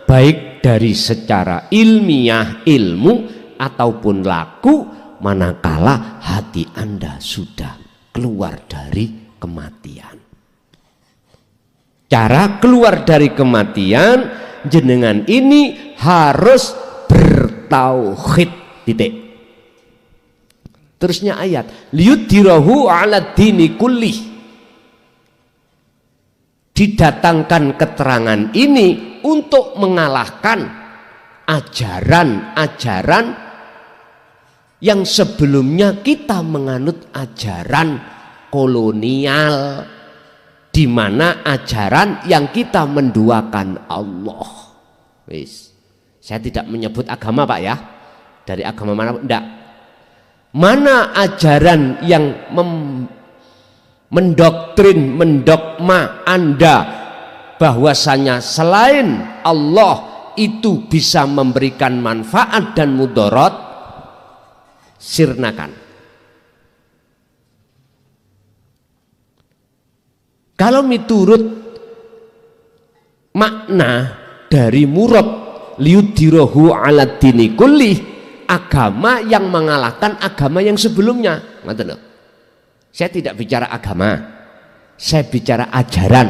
baik dari secara ilmiah ilmu ataupun laku, manakala hati Anda sudah keluar dari kematian. Cara keluar dari kematian, jenengan ini harus bertauhid, titik. Terusnya ayat, liyudhirahu ala dini kullih. Didatangkan keterangan ini untuk mengalahkan ajaran-ajaran yang sebelumnya kita menganut ajaran kolonial, di mana ajaran yang kita menduakan Allah. Wis, saya tidak menyebut agama Pak ya, dari agama mana enggak. Mana ajaran yang mendoktrin, mendogma Anda bahwasanya selain Allah itu bisa memberikan manfaat dan mudarat, sirnakan. Kalau miturut makna dari murad liyudhirahu ala dini kulli, agama yang mengalahkan agama yang sebelumnya. Ngerti loh? Saya tidak bicara agama, saya bicara ajaran.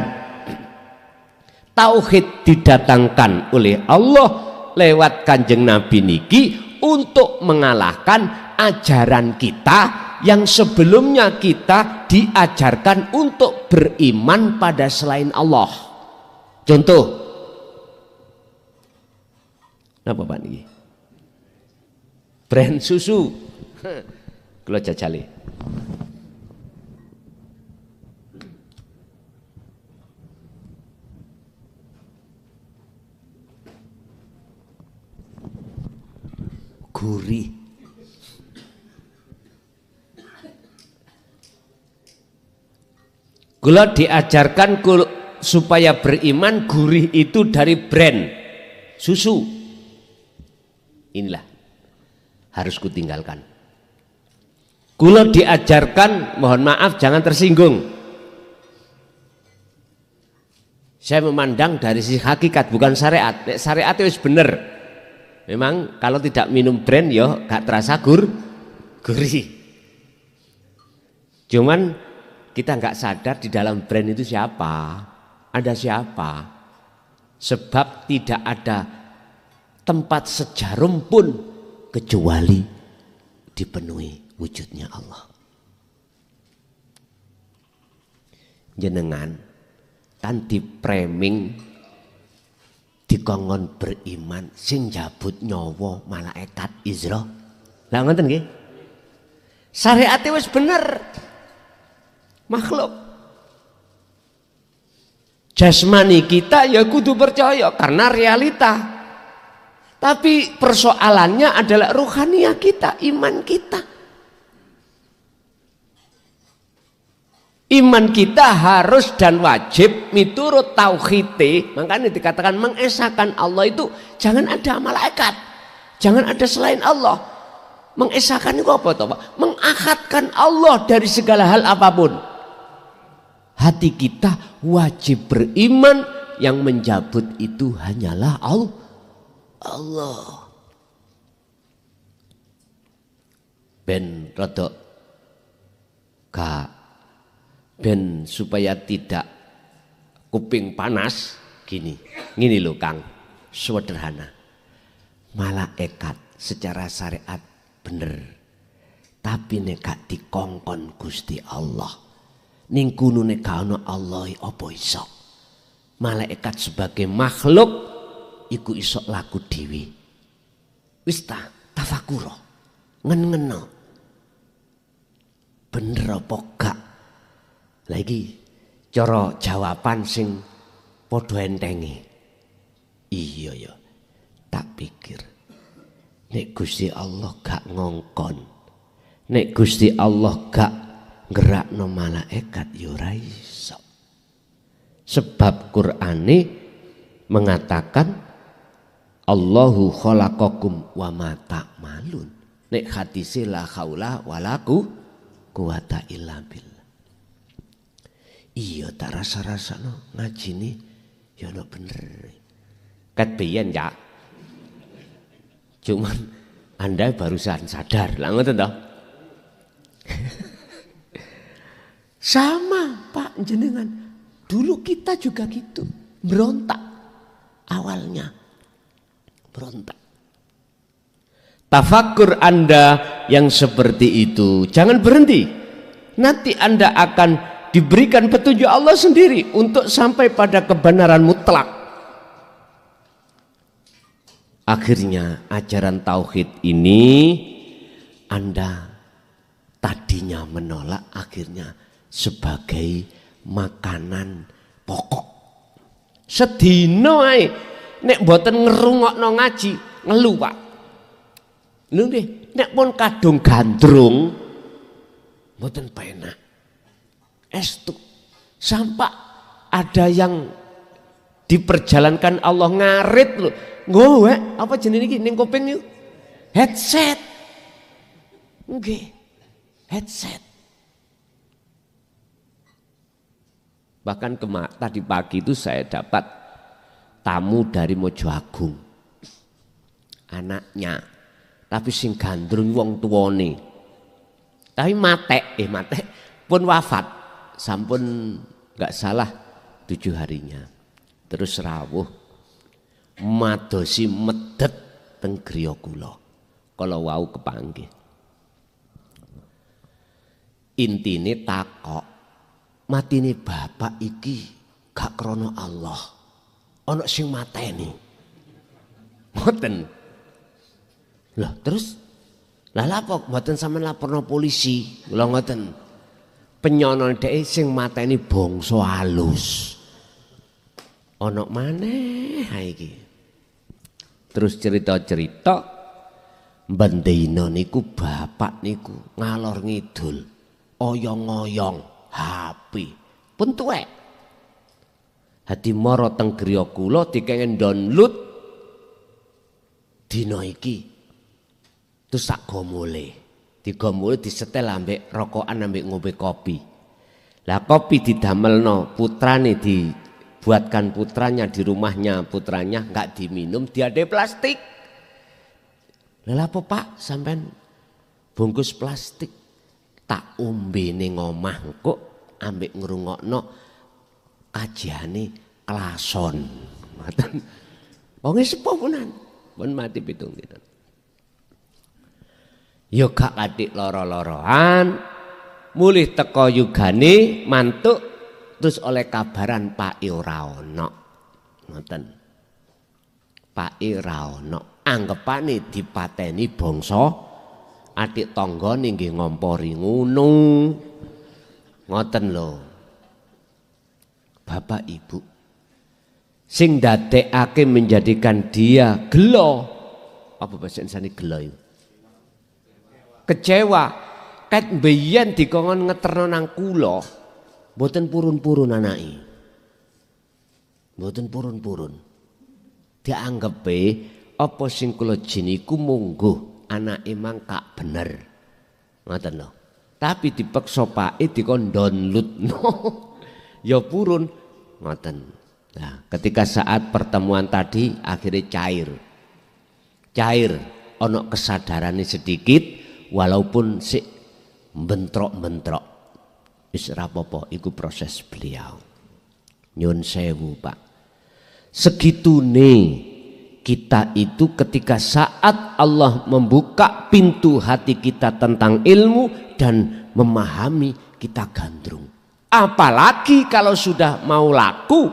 Tauhid didatangkan oleh Allah lewat Kanjeng Nabi niki untuk mengalahkan ajaran kita yang sebelumnya kita diajarkan untuk beriman pada selain Allah. Contoh, apa Pak niki? Brand susu, kalau jajali. Gurih. Kalau diajarkan supaya beriman, gurih itu dari brand susu. Inilah harus kutinggalkan. Kalau diajarkan, mohon maaf jangan tersinggung. Saya memandang dari sisi hakikat, bukan syariat. Syariat itu bener. Memang kalau tidak minum brand ya gak terasa gurih. Cuman kita nggak sadar di dalam brand itu siapa, ada siapa. Sebab tidak ada tempat sejarum pun kecuali dipenuhi wujudnya Allah. Jenengan kan di framing dikongkon beriman sing jabut nyawa malaikat Isra. Lah ngoten nggih. Syariat wis bener. Makhluk. Jasmani kita ya kudu percaya karena realita. Tapi persoalannya adalah ruhaniah kita, iman kita. Iman kita harus dan wajib miturut tauhid. Makanya dikatakan mengesahkan Allah itu jangan ada malaikat, jangan ada selain Allah. Mengesahkan itu apa toh, Pak? Mengakadkan Allah dari segala hal apapun. Hati kita wajib beriman, yang menjabut itu hanyalah Allah. Ben rodok ben supaya tidak kuping panas gini loh Kang, sederhana. Malaikat secara syariat bener, tapi nek gak dikongkon Gusti Allah ning kuno nek gak ono Allah apa iso. Malaikat sebagai makhluk iku iso laku dhewe. Wis ta tafakuro ngen-ngeno bener apa gak. Lagi cara jawaban sing padha entengi. Iya ya, tak pikir nek Gusti Allah gak ngongkon, nek Gusti Allah gak gerakno malaikat ya ora iso. Sebab Qur'ane mengatakan Allahu khalaqakum wa ma ta'malun. Nek hadise la haula wala quwwata quwata illa billah. Iya tak rasa-rasano ngaji nih ya ono bener. Kat biyen ya. Cuman Anda barusan sadar lah ngoten toh. Sama Pak jenengan. Dulu kita juga gitu, berontak. Awalnya berontak. Tafakkur Anda yang seperti itu jangan berhenti. Nanti Anda akan diberikan petunjuk Allah sendiri untuk sampai pada kebenaran mutlak. Akhirnya ajaran tauhid ini Anda tadinya menolak, akhirnya sebagai makanan pokok. Sedina ae nek mboten ngrungokno ngaji ngelu Pak. Lho nggih, nek pun kadung gandrung mboten penak. Estu sampai ada yang diperjalankan Allah ngarit lho. Nggowe apa jenenge iki ning kuping niku? Headset. Nggih. Headset. Bahkan tadi pagi itu saya dapat tamu dari Mojo Agung. Anaknya. Tapi sing gandrung wong tuane. Tapi matek pun wafat. Sampun enggak salah 7 harinya. Terus rawuh madosi medet teng griya kula. Kala wau kepanggih. Intine takok, matine bapak iki gak krana Allah. Ana sing mateni. Ngoten. Lah terus lah apa mboten sampean laporno polisi? Kula ngoten. Penyono dhek sing mateni bangsa halus. Ana maneh ha iki. Terus cerita-cerita mbendina niku bapak niku ngalor ngidul, oyong-oyong HP pun tuwek. Hadi mara teng griya kula dikengken download dina iki. Terus sak gomole. Digomole disetel ambek rokokan ambek ngombe kopi. Lah kopi didamelno putrane dibuatkan putranya di rumahnya putranya enggak diminum diade plastik. Lah apa Pak sampean bungkus plastik tak ombe ning omah kok ambek ngrungokno kajiane klason. Ngoten. Wong sepuh punan pun mati pitung dina. Ya gak adik loro-loroan mulih teko yugane mantuk terus oleh kabaran Pak ora ono. Ngoten. Pak ora ono. Anggepane dipateni bangsa adik tanggane nggih ngompori ngono. Ngoten lho. Bapak Ibu sing dadekake menjadikan dia gelo. Apa bahasa Indonesia gelo itu? Kecewa. Ket mbiyen dikongkon ngeterno nang kula mboten purun-purun anake. Mboten purun-purun. Dianggepe apa sing kula jiniku mungguh anake mangkak bener. Ngoten lho. Tapi dipeksa pake dikon downloadno. Ya purun ngoten. Nah, ketika saat pertemuan tadi akhirnya cair ono kesadarannya sedikit walaupun si bentrok-bentrok wis rapopo iku proses beliau. Nyun sewu Pak, segitune kita itu ketika saat Allah membuka pintu hati kita tentang ilmu dan memahami kita gandrung. Apalagi kalau sudah mau laku,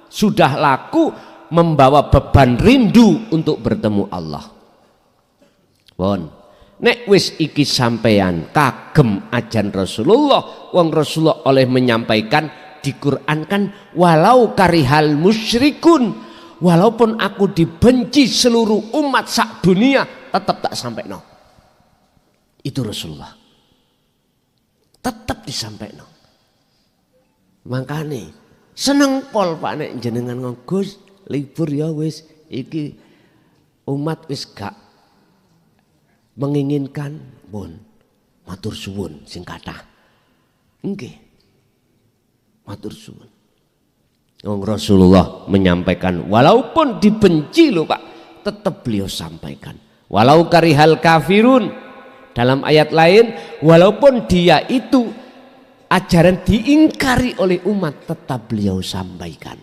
sudah laku membawa beban rindu untuk bertemu Allah. Bon, nek wis iki sampeyan kagem ajan Rasulullah, wong Rasulullah oleh menyampaikan di Quran kan walau karihal musyrikun, walaupun aku dibenci seluruh umat sak dunia tetap tak sampai no. Itu Rasulullah. Tetap disampaikan. Makane seneng pol Pak nek jenengan Gus libur ya wis iki umat wis gak menginginkan pun Matur suwun sing kathah. Nggih. Matur suwun. Rasulullah menyampaikan walaupun dibenci loh Pak, tetap beliau sampaikan. Walau karihal kafirun, dalam ayat lain walaupun dia itu ajaran diingkari oleh umat, tetap beliau sampaikan.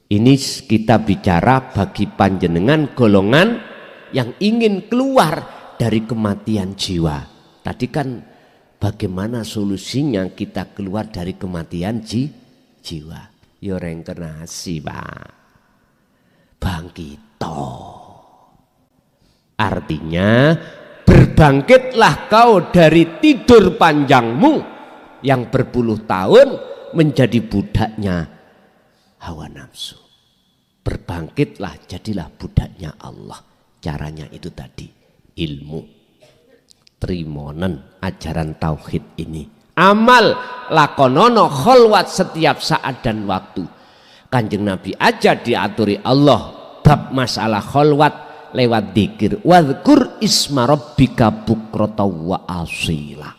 Ini kita bicara bagi panjenengan golongan yang ingin keluar dari kematian jiwa. Tadi kan bagaimana solusinya kita keluar dari kematian jiwa? Ya reinkarnasi Pak, bangkito. Artinya berbangkitlah kau dari tidur panjangmu yang berpuluh tahun menjadi budaknya hawa nafsu. Berbangkitlah, jadilah budaknya Allah. Caranya itu tadi, ilmu. Trimonen ajaran tauhid ini. Amal lakonono kholwat setiap saat dan waktu. Kanjeng Nabi aja diaturi Allah bab masalah kholwat lewat dzikir. Wadhkur isma rabbika bukrata wa asila.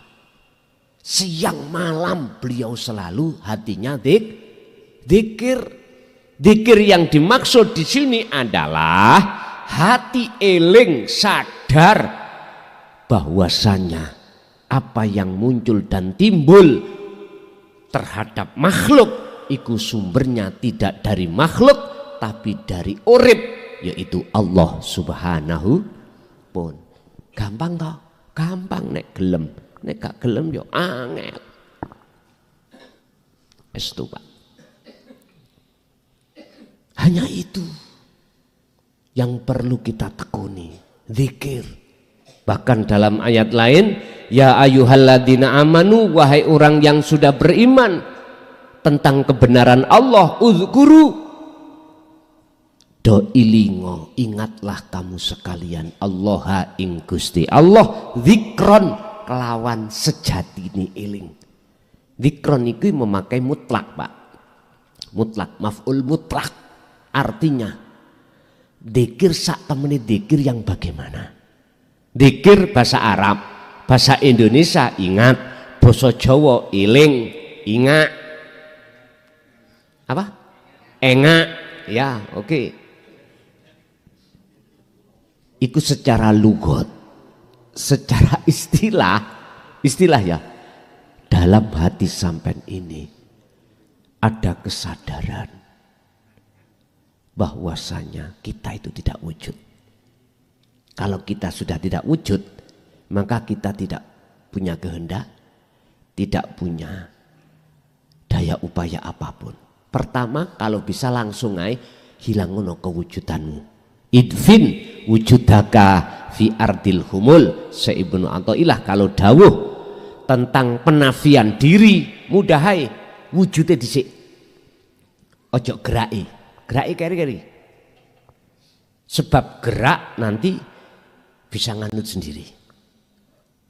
Siang malam beliau selalu hatinya dzikir. Dzikir yang dimaksud di sini adalah hati eling sadar bahwasanya apa yang muncul dan timbul terhadap makhluk itu sumbernya tidak dari makhluk tapi dari urip, yaitu Allah Subhanahu pun. Gampang toh? Gampang nek gelem, nek gak gelem yo angel. Estu Pak. Hanya itu yang perlu kita tekuni, zikir. Bahkan dalam ayat lain, ya ayyuhalladzina amanu, wahai orang yang sudah beriman tentang kebenaran Allah, uzkuru, do ilingo, ingatlah kamu sekalian Allah ing Gusti Allah, zikron kelawan sejati ini eling. Zikron itu memakai mutlak Pak, mutlak, maf'ul mutlak. Artinya dzikir sak temene dzikir yang bagaimana? Dzikir bahasa Arab, bahasa Indonesia ingat, basa Jawa eling, ingat. Apa? Engak. Ya, oke. Itu secara lugot, secara istilah ya. Dalam hati sampean ini ada kesadaran bahwasanya kita itu tidak wujud. Kalau kita sudah tidak wujud, maka kita tidak punya kehendak, tidak punya daya upaya apapun. Pertama, kalau bisa langsung aja hilang ngono kewujudanmu. Idfin wujudaka fi ardil humul. Ibnu Athaillah kalau dawuh tentang penafian diri, mudahai wujudnya dhisik. Ojo geraki. Geraki keri-keri. Sebab gerak nanti bisa nganut sendiri.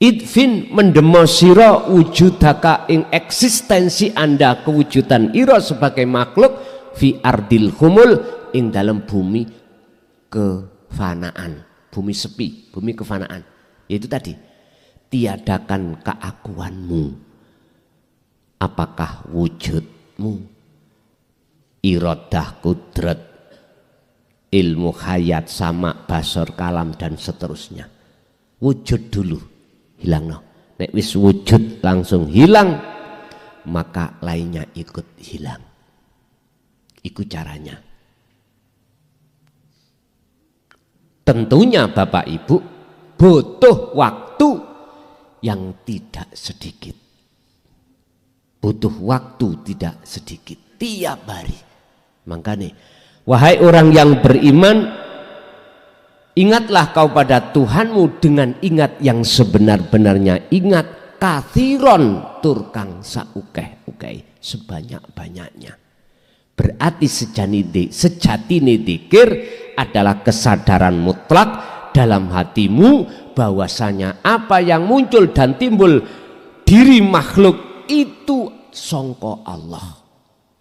Idfin mendemo sira wujudaka ing eksistensi Anda, kewujudan ira sebagai makhluk fi ardil humul ing dalam bumi kefanaan, bumi sepi, bumi kefanaan. Yaitu tadi, tiadakan keakuanmu. Apakah wujudmu, iradah, kudrat, ilmu hayat, sama, basor, kalam dan seterusnya. Wujud dulu, hilang no. Nek wis wujud langsung hilang, maka lainnya ikut hilang. Ikut caranya. Tentunya Bapak Ibu butuh waktu yang tidak sedikit. Butuh waktu tidak sedikit tiap hari. Makanya, wahai orang yang beriman, ingatlah kau pada Tuhanmu dengan ingat yang sebenar-benarnya ingat, kathiron turkang saukeh-ukeh, sebanyak-banyaknya. Berarti sejati dzikir adalah kesadaran mutlak dalam hatimu bahwasanya apa yang muncul dan timbul diri makhluk itu songko Allah.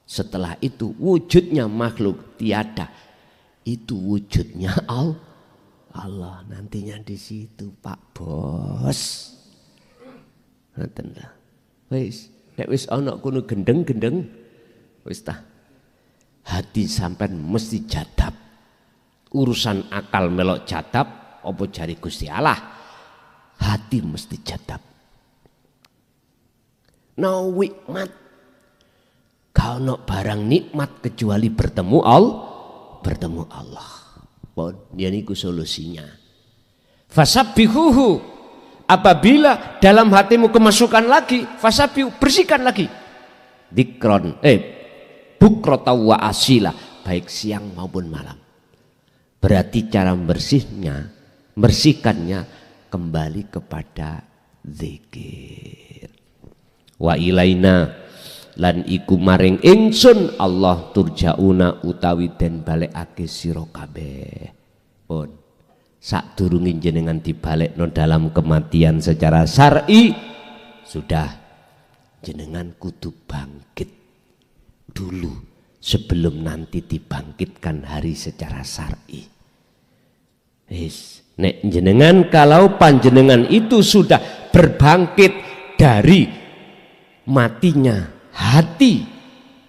Setelah itu wujudnya makhluk tiada, itu wujudnya Allah nantinya di situ Pak Bos. Ngoten lah. Wis, nek wis ana kono gendeng-gendeng wis tah. Hati sampean mesti jadab. Urusan akal melok jadab apa jari Gusti Allah. Hati mesti jadab. No nikmat. Kau no barang nikmat kecuali bertemu Allah. Pun ya niku solusinya. Fasabbihuhu, apabila dalam hatimu kemasukan lagi, fasabbihu, bersihkan lagi. Dikron bukrata wa asila, baik siang maupun malam. Berarti cara bersihkannya kembali kepada zikir. Wa ilaina, lan iku maring ingsun Allah turjauna utawi den balekake sira kabeh. Pun sadurunge jenengan dibalekno dalam kematian secara syar'i, sudah jenengan kudu bangkit dulu sebelum nanti dibangkitkan hari secara syar'i. Nek jenengan kalau panjenengan itu sudah berbangkit dari matinya hati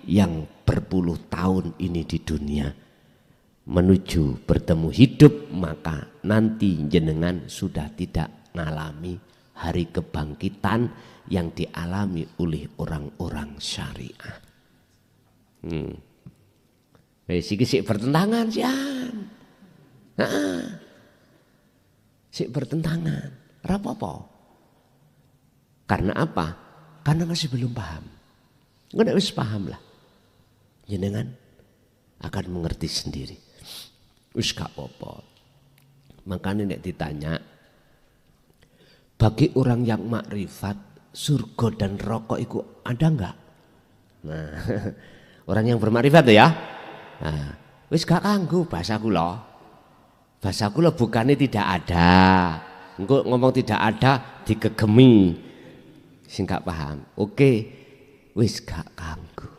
yang berpuluh tahun ini di dunia menuju bertemu hidup, maka nanti jenengan sudah tidak mengalami hari kebangkitan yang dialami oleh orang-orang syariah. Sik bertentangan sian. Sik bertentangan. Rapopo. Karena apa? Karena masih belum paham. Enggak wis paham lah. Jenengan akan mengerti sendiri. Wis gak apa-apa. Makanya nek ditanya, bagi orang yang makrifat, surga dan rokok itu ada enggak? Nah, orang yang bermakrifat ya. Nah, wis gak kanggo bahasa kula. Bahasa kula bukannya tidak ada. Engko ngomong tidak ada digegemi. Sing gak paham. Oke, wis gak kanggo.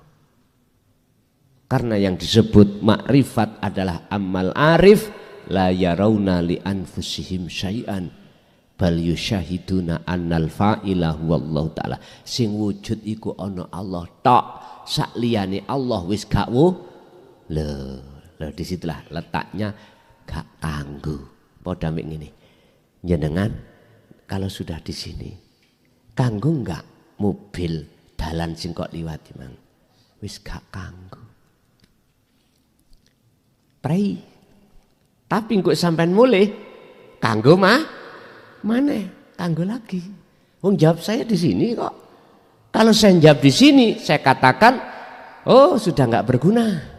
Karena yang disebut makrifat adalah amal arif, la yarawna li anfusihim syai'an bal yusyahiduna annal fa'ila huwallahu ta'ala. Sing wujud iku ana Allah tok, sak liyane Allah wis gak lho disitulah letaknya gak kanggo. Padha mek ngene. Jenengan kalau sudah di sini kanggo enggak mobil dalan sing kok liwati mang? Wis gak kanggo. Prai. Tapi kok sampean mulih kanggo mana? Kanggo lagi. Wong jawab saya di sini kok. Kalau saya jawab di sini, saya katakan, oh sudah enggak berguna.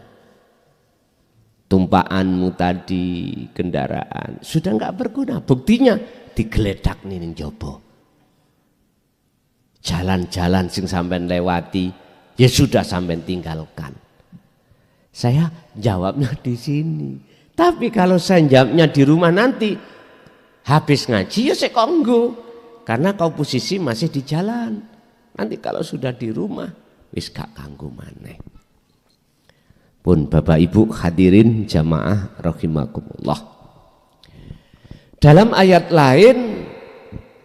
Tumpaanmu tadi kendaraan sudah enggak berguna. Buktinya digeledak ning jopo. Jalan-jalan sing sampean lewati ya sudah sampean tinggalkan. Saya jawabnya di sini. Tapi kalau saya jawabnya di rumah nanti habis ngaji ya saya konggo. Karena kau posisi masih di jalan. Nanti kalau sudah di rumah wis gak kanggo maneh. Pun Bapak Ibu hadirin jamaah rahimakumullah. Dalam ayat lain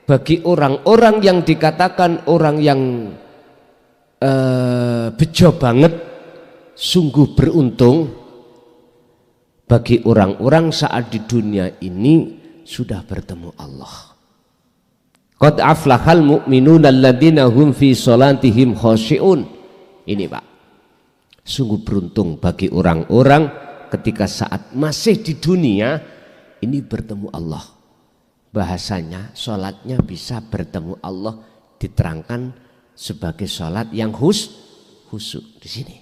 bagi orang-orang yang dikatakan orang yang bejo banget, sungguh beruntung, bagi orang-orang saat di dunia ini sudah bertemu Allah. Qad aflahal mu'minuna alladzina hum fi sholatihim khashi'un. Ini Pak, sungguh beruntung bagi orang-orang ketika saat masih di dunia ini bertemu Allah. Bahasanya sholatnya bisa bertemu Allah, diterangkan sebagai sholat yang khusyuk di sini.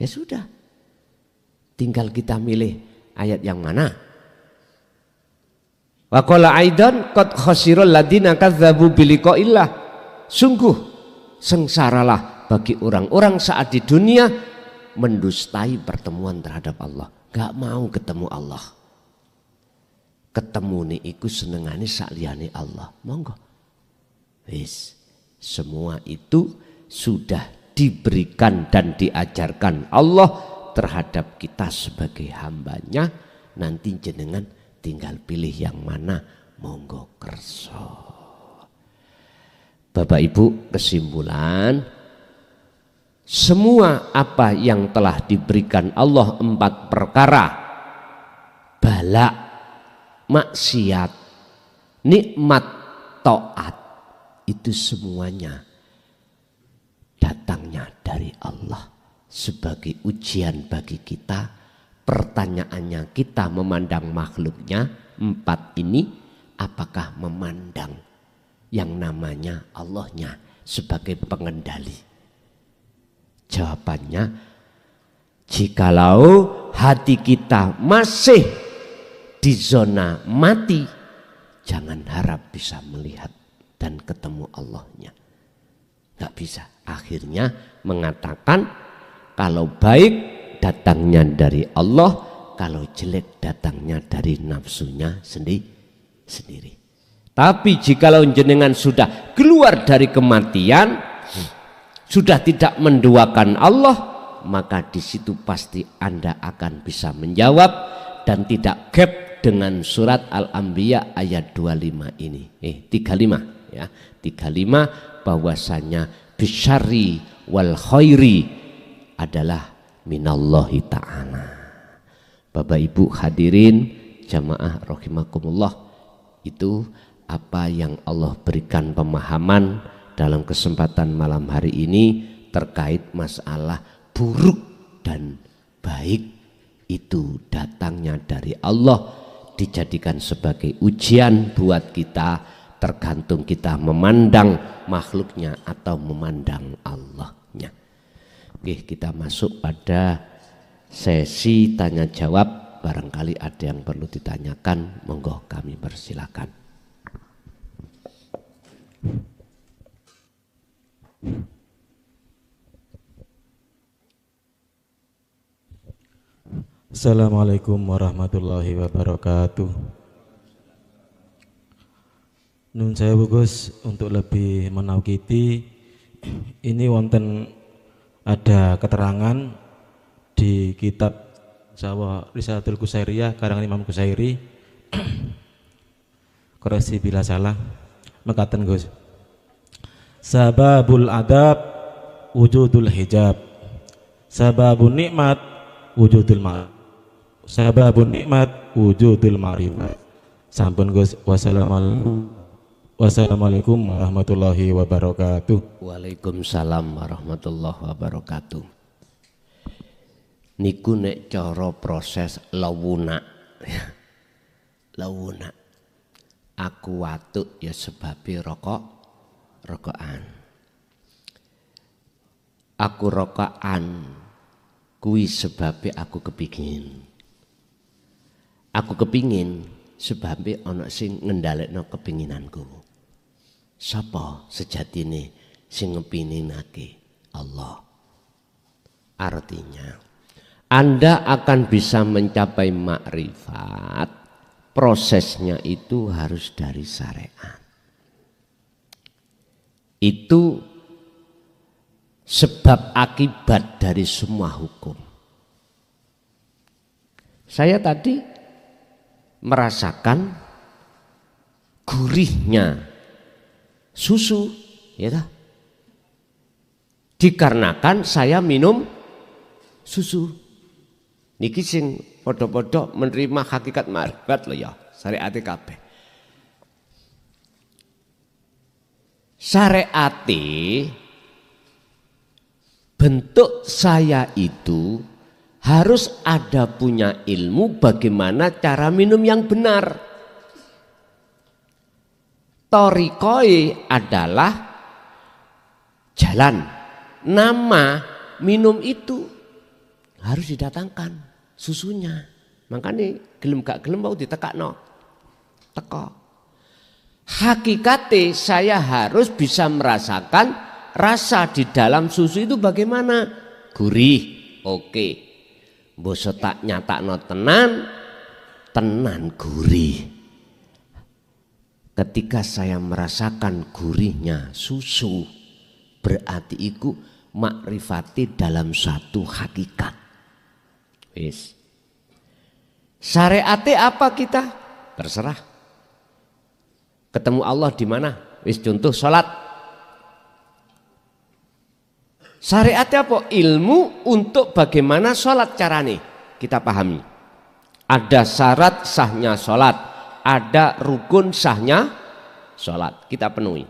Ya sudah, tinggal kita milih ayat yang mana. Wa qala aidan qad khasirul ladina kadzdzabu biliqa'illah. Sungguh sengsaralah bagi orang-orang saat di dunia mendustai pertemuan terhadap Allah. Gak mau ketemu Allah. Ketemu nih iku senengane sakliyane Allah. Monggo. Wis, semua itu sudah diberikan dan diajarkan Allah terhadap kita sebagai hambanya. Nanti jenengan tinggal pilih yang mana, monggo kerso. Bapak Ibu, kesimpulan, semua apa yang telah diberikan Allah 4 perkara, bala, maksiat, nikmat, taat, itu semuanya datangnya dari Allah sebagai ujian bagi kita. Pertanyaannya, kita memandang makhluknya 4 ini, apakah memandang yang namanya Allahnya sebagai pengendali? Jawabannya, jikalau hati kita masih di zona mati, jangan harap bisa melihat dan ketemu Allahnya. Gak bisa. Akhirnya mengatakan kalau baik datangnya dari Allah, kalau jelek datangnya dari nafsunya sendiri. Tapi jikalau jenengan sudah keluar dari kematian, sudah tidak menduakan Allah, maka di situ pasti Anda akan bisa menjawab dan tidak gap dengan surat Al-Anbiya ayat 25 ini. 35 ya. 35 bahwasanya bisyarri wal khairi adalah minallahi ta'ala. Bapak Ibu hadirin jamaah rahimakumullah, itu apa yang Allah berikan pemahaman dalam kesempatan malam hari ini terkait masalah buruk dan baik itu datangnya dari Allah, dijadikan sebagai ujian buat kita, tergantung kita memandang makhluknya atau memandang Allahnya. Oke, kita masuk pada sesi tanya jawab. Barangkali ada yang perlu ditanyakan, monggo kami persilakan.
Assalamualaikum warahmatullahi wabarakatuh. Nun saya Gus, untuk lebih menaukiti ini wonten ada keterangan di kitab Jawa Risalatul Qusairiyah karangan Imam Qusairi. Koreksi bila salah. Mekaten Gus. Sababul adab wujudul hijab. Sababun nikmat wujudul ma'rifat. Sababun nikmat wujudul ma'rifat. Sampun Gus. Wassalamualaikum warahmatullahi wabarakatuh.
Waalaikumsalam warahmatullahi wabarakatuh. Niku nek cara proses lawunak. Lawunak. Aku watuk ya sebabnya rokokan. Aku rokokan kuwi sebabnya aku kepingin. Aku kepingin sebabnya ana sing ngendhalekno kepinginanku. Sapa sejatine sing ngepinginake? Allah. Artinya Anda akan bisa mencapai makrifat, prosesnya itu harus dari syariat. Itu sebab akibat dari semua hukum. Saya tadi merasakan gurihnya susu, ya dah. Dikarenakan saya minum susu. Niki sing podo-podo menerima hakikat makrifat lho ya, syariate kabeh. Syariate bentuk saya itu harus ada punya ilmu bagaimana cara minum yang benar. Torikoi adalah jalan, nama minum itu harus didatangkan susunya. Makanya gelem gak gelem mau ditekakno teko. Hakikate saya harus bisa merasakan rasa di dalam susu itu bagaimana. Gurih, oke. Mbok tak nyatakno tenan gurih. Ketika saya merasakan gurihnya susu, berarti iku makrifati dalam satu hakikat. Wis. Syariate apa kita? terserah. Ketemu Allah di mana? Wis contoh salat. Syariatnya apa? Ilmu untuk bagaimana salat carane kita pahami. Ada syarat sahnya salat, ada rukun sahnya salat, kita penuhi.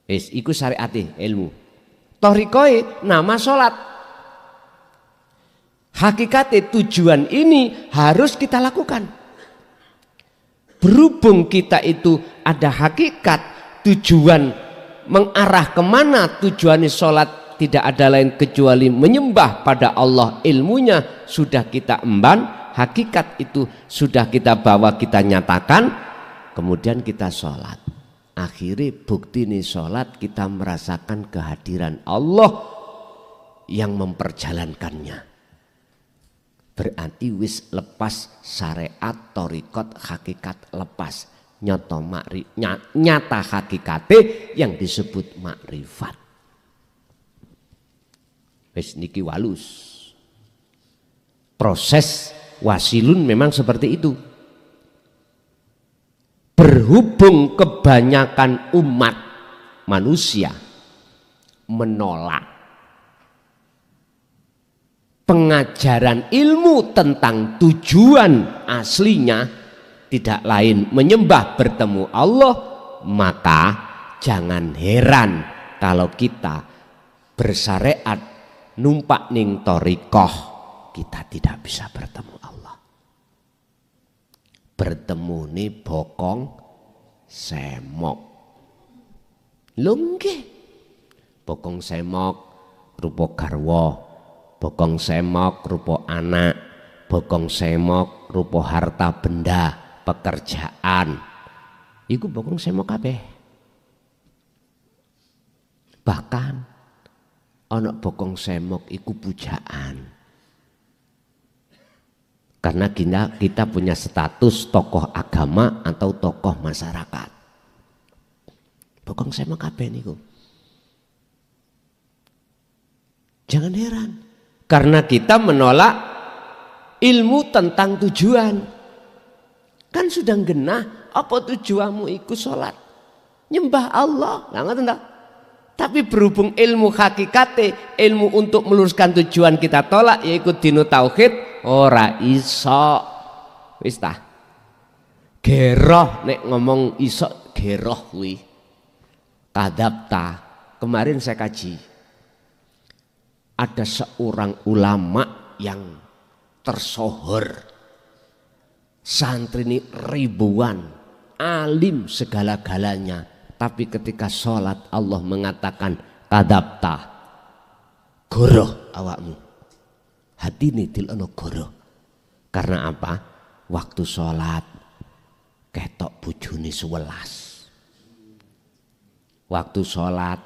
Wis iku syariate ilmu. Thariqahe nama salat. Hakikate tujuan ini harus kita lakukan. Berhubung kita itu ada hakikat, tujuan mengarah kemana, tujuannya sholat tidak ada lain kecuali menyembah pada Allah, ilmunya sudah kita emban, hakikat itu sudah kita bawa, kita nyatakan, kemudian kita sholat. Akhirnya bukti nih sholat kita merasakan kehadiran Allah yang memperjalankannya. Berarti wis lepas syariat, thariqat, hakikat lepas. Nyata hakikate yang disebut makrifat. Wis niki walus. Proses wasilun memang seperti itu. Berhubung kebanyakan umat manusia menolak pengajaran ilmu tentang tujuan aslinya tidak lain menyembah bertemu Allah, maka jangan heran kalau kita bersyariat numpak ning thariqah kita tidak bisa bertemu Allah. Bertemu nih bokong semok. Lho nggih. Bokong semok rupa garwa, bokong semok rupa anak, bokong semok rupa harta benda, pekerjaan. Iku bokong semok kabeh. Bahkan ana bokong semok iku pujaan. Karena kita punya status tokoh agama atau tokoh masyarakat. Bokong semok kabeh niku. Jangan heran. Karena kita menolak ilmu tentang tujuan. Kan sudah genah apa tujuanmu iku sholat, nyembah Allah. Nah, ngoten ta? Tapi berhubung ilmu hakikate, ilmu untuk meluruskan tujuan kita tolak, yaitu dinu tauhid, ora iso. Wis ta? Geroh nek ngomong iso geroh kuwi. Kadapta. Kemarin saya kaji. Ada seorang ulama yang tersohor, santri ini ribuan, alim segala-galanya, tapi ketika sholat Allah mengatakan kadapta, goroh awakmu, hati ini dilono goroh. Karena apa? Waktu sholat ketok bujuni 11, waktu sholat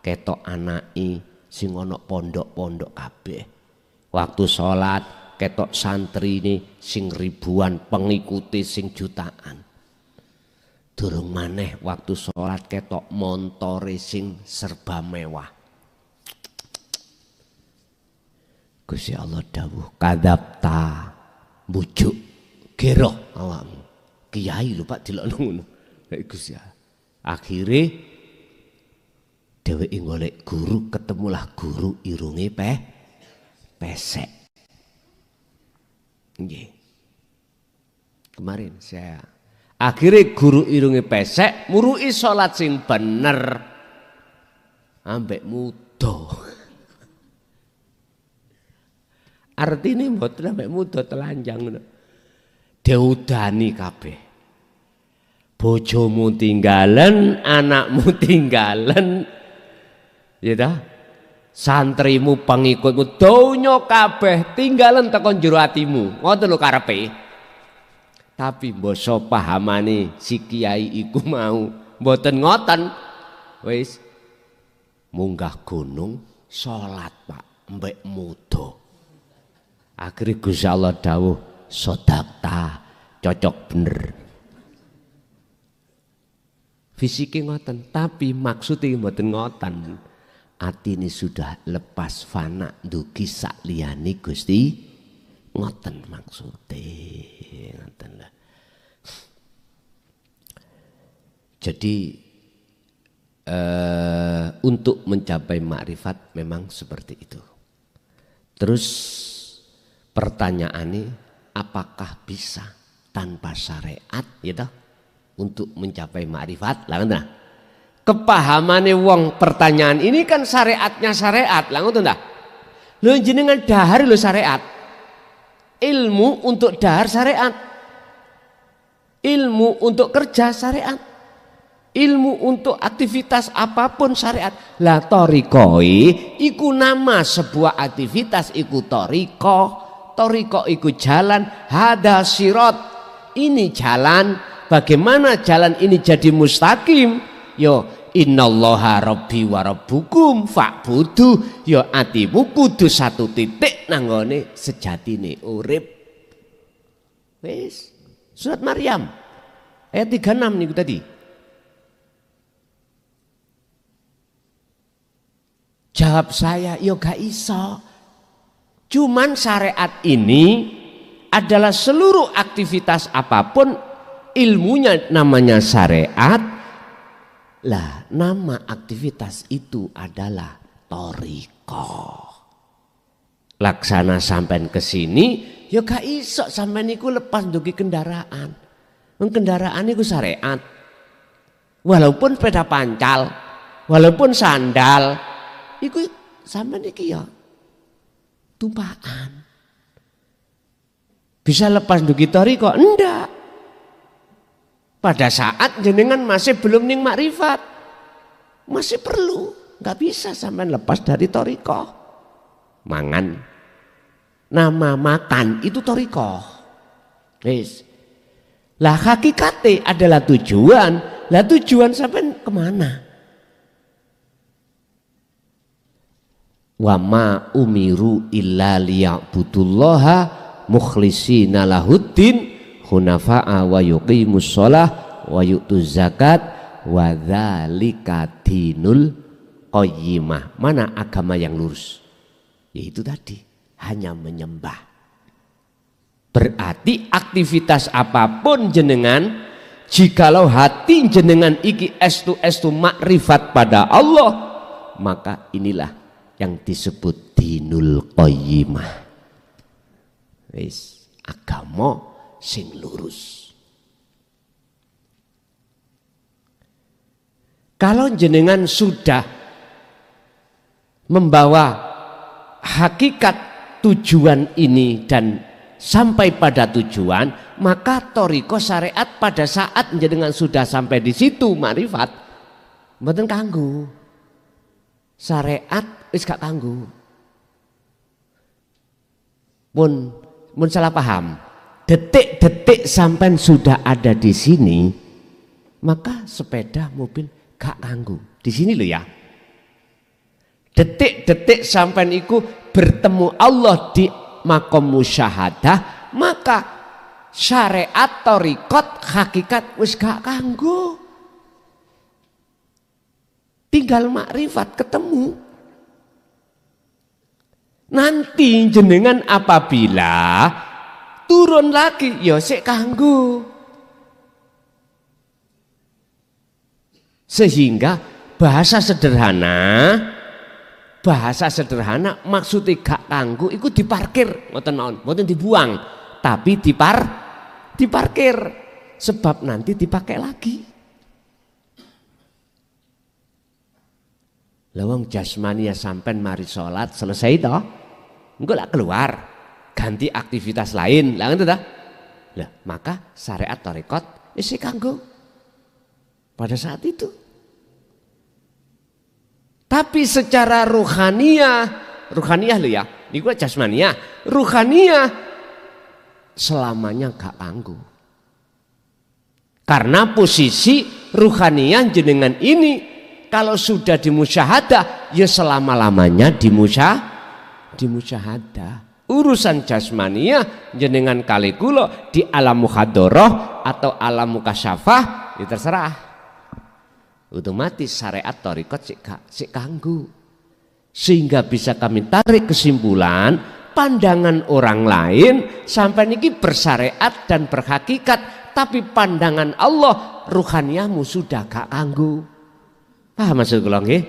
ketok anai sing ana pondok-pondok kabeh. Waktu sholat ketok santri ini sing ribuan, pengikuti sing jutaan. Durung maneh waktu sholat ketok montore sing serba mewah. Gusti Allah dawuh kadapta, bujuk geroh awakmu. Kiai lho Pak dilokno ngono. Gusti akhire dheweke golek guru, ketemulah guru irunge pesek. Nggih. Kemarin saya akhirnya guru irunge pesek murui salat sing bener ambek muda. Artine mboten ambek muda telanjang ngono. Diudani kabeh. Bojomu tinggalen, anakmu tinggalen. Ya dah, santrimu pengikutmu donya kabeh tinggalan tekan jero atimu. Ngoten lho karepe. Tapi mbasa pahamane si kiai iku mau mboten ngoten. Wis munggah gunung salat Pak mbek muda. Akhire Gusti Allah dawuh sodakta, cocok bener. Fisiknya ngoten, tapi maksudnya mboten ngoten. Ati ini sudah lepas fana dugi sak liyane Gusti ngoten maksude ngoten lah. Jadi untuk mencapai makrifat memang seperti itu. Terus pertanyaannya, apakah bisa tanpa syariat gitu untuk mencapai makrifat? Lah ngono. Kepahamane wong pertanyaan ini kan syariatnya syariat. Lah ngono ta? Lho jenengan dahar lho syariat. Ilmu untuk dahar syariat. Ilmu untuk kerja syariat. Ilmu untuk aktivitas apapun syariat. Lah thariqoi iku nama sebuah aktivitas, iku thariqah. Thariqah iku jalan, hada sirat. Ini jalan. Bagaimana jalan ini jadi mustaqim? Yo innallaha rabbi wa rabbukum fa'budu. Yo atimu kudu satu titik nanggone sejatine urip. Wis. Surat Maryam ayat 36 niku tadi. Jawab saya, yo gak iso. Cuman syariat ini adalah seluruh aktivitas apapun ilmunya namanya syariat. Lah nama aktivitas itu adalah thariqah. Laksana sampean ke sini, yo gak iso sampean niku lepas dugi kendaraan. Kendaraan niku syariat. Walaupun sepeda pancal, walaupun sandal, iku sampean iki ya tumpahan. Bisa lepas dugi thariqah? Enggak. Pada saat jenengan masih belum ning makrifat, masih perlu, nggak bisa sampean lepas dari thariqah. Mangan, nama makan itu thariqah. Wis. Lah hakikate adalah tujuan. Lah tujuan sampean kemana? Wa ma umiru illa liya'budullaha mukhlishina lahuddin hunafa'a wa yuqimus shalah wa yu'tuz zakat wa dzalika dinul qayyimah. Mana agama yang lurus? Yaitu tadi, hanya menyembah. Berarti aktivitas apapun jenengan, jikalau hati jenengan iki estu makrifat pada Allah, maka inilah yang disebut dinul qayyimah. Wis, agama sing lurus. Kalau jenengan sudah membawa hakikat tujuan ini dan sampai pada tujuan, maka thariqah syariat pada saat jenengan sudah sampai di situ makrifat, mboten kanggo. Syariat wis gak kanggo. Mun salah paham. Detik-detik sampai sudah ada di sini, maka sepeda mobil gak kanggo. Di sini loh ya. Detik-detik sampai iku bertemu Allah di makom musyahadah, maka syariat thariqat hakikat wis gak kanggo. Tinggal makrifat ketemu. Nanti jenengan apabila turun lagi ya sik kanggo. Sehingga bahasa sederhana maksudnya gak kanggo iku diparkir, mboten naon, mboten dibuang, tapi diparkir sebab nanti dipakai lagi. Lawang jasmania sampai mari sholat selesai toh, engko lak keluar ganti aktivitas lain, lah ngono ta? Lah maka syariat thariqat isi kanggo pada saat itu. Tapi secara ruhaniyah lho ya, niku jasmania, ruhaniyah selamanya gak kanggo. Karena posisi ruhaniyah jenengan ini kalau sudah di musyahadah, ya selama-lamanya di musyahadah. Urusan jasmaniyah jenengan kali kula di alam muhadharah atau alam mukasyafah, ya terserah. Otomatis syariat thariqat sik kanggo. Sehingga bisa kami tarik kesimpulan, pandangan orang lain sampai niki bersyariat dan berhakikat, tapi pandangan Allah ruhaniyahmu sudah gak kanggo. Paham maksud kula nggih?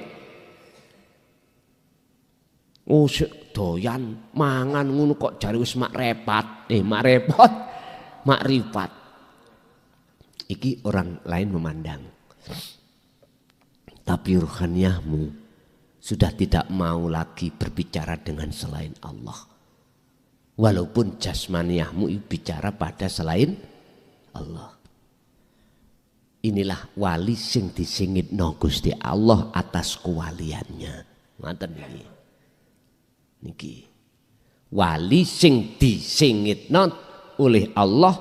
Oh, doyan mangan ngono kok jare wis mak repot. Mak repot, mak rifat. Iki orang lain memandang. Tapi ruhaniyahmu sudah tidak mau lagi berbicara dengan selain Allah. Walaupun jasmaniyahmu bicara pada selain Allah. Inilah wali sing disingitno Gusti Allah atas kewaliannya. Ngoten niki. Niki. Wali sing disingitno oleh Allah,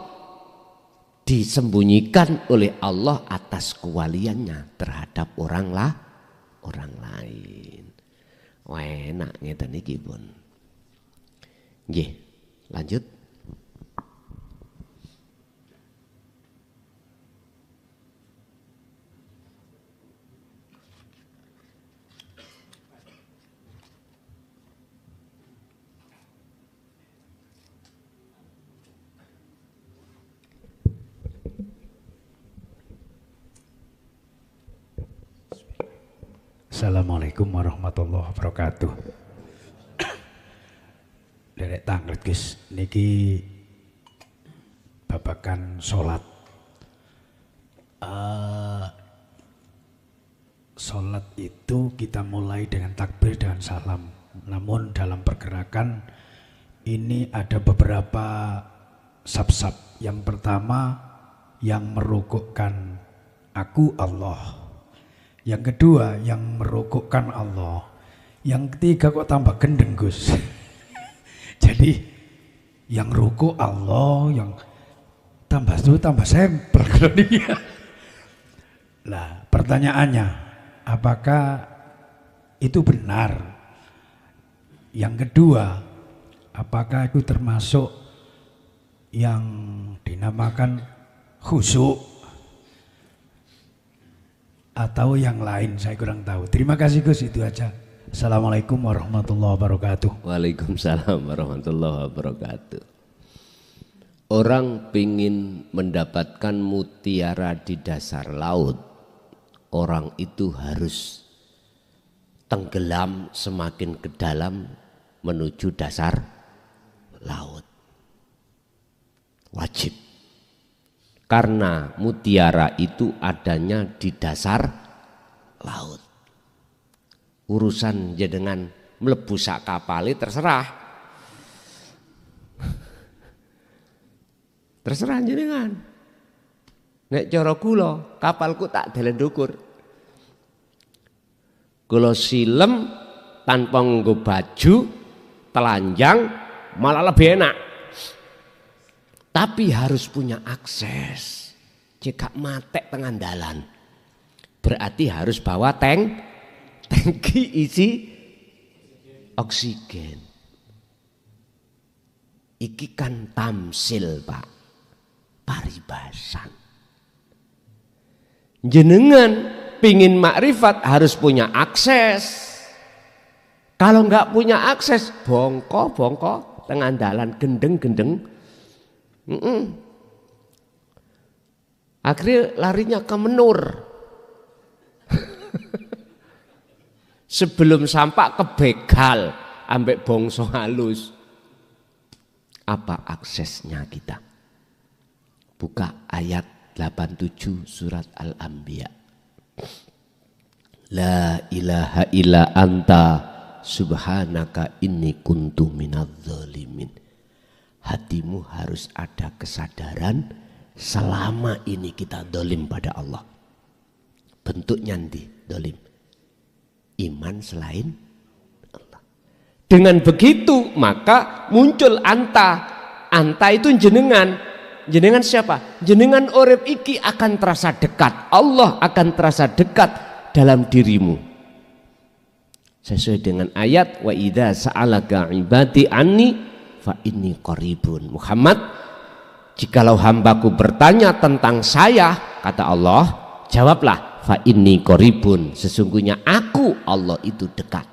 disembunyikan oleh Allah atas kewaliannya terhadap orang lain. Wah, enak ngeten iki pun. Nggih, lanjut.
Assalamualaikum warahmatullahi wabarakatuh. Derek tanglet guys, niki babakan sholat. Sholat itu kita mulai dengan takbir dan salam. Namun dalam pergerakan ini ada beberapa sab-sab. Yang pertama yang merukukkan aku Allah. Yang kedua yang merukukkan Allah. Yang ketiga kok tambah gendeng Gus. Jadi yang ruku Allah, yang tambah itu tambah sampel. Lah pertanyaannya, apakah itu benar? Yang kedua, apakah itu termasuk yang dinamakan khusyuk atau yang lain? Saya kurang tahu. Terima kasih Gus, itu aja. Assalamualaikum warahmatullahi wabarakatuh.
Waalaikumsalam warahmatullahi wabarakatuh. Orang ingin mendapatkan mutiara di dasar laut, orang itu harus tenggelam semakin ke dalam menuju dasar laut. Wajib. Karena mutiara itu adanya di dasar laut. Urusan jenengan mlebu sak kapale terserah. Terserah jenengan. Nek cara kula, kapalku tak delen ndukur. Kula silem tanpa nggo baju, telanjang malah lebih enak. Tapi harus punya akses. Jika matek tengah dalan, berarti harus bawa tangki isi oksigen. Iki kan tamsil Pak, paribasan. Jenengan pingin makrifat harus punya akses. Kalau nggak punya akses, bongko tengah dalan, gendeng. Akhirnya larinya ke Menur. Sebelum sampai ke begal ambek bongso halus. Apa aksesnya kita? Buka ayat 87 surat Al-Anbiya. La ilaha illa anta subhanaka inni kuntu minadz zalimin. Hatimu harus ada kesadaran selama ini kita dolim pada Allah. Bentuknya nanti dolim. Iman selain Allah. Dengan begitu maka muncul anta. Anta itu jenengan. Jenengan siapa? Jenengan urip iki akan terasa dekat. Allah akan terasa dekat dalam dirimu. Sesuai dengan ayat wa idza sa'alaka ibadi anni fa inni qaribun. Muhammad, jikalau hambaku bertanya tentang saya, kata Allah, jawablah fa inni qaribun, sesungguhnya aku Allah itu dekat.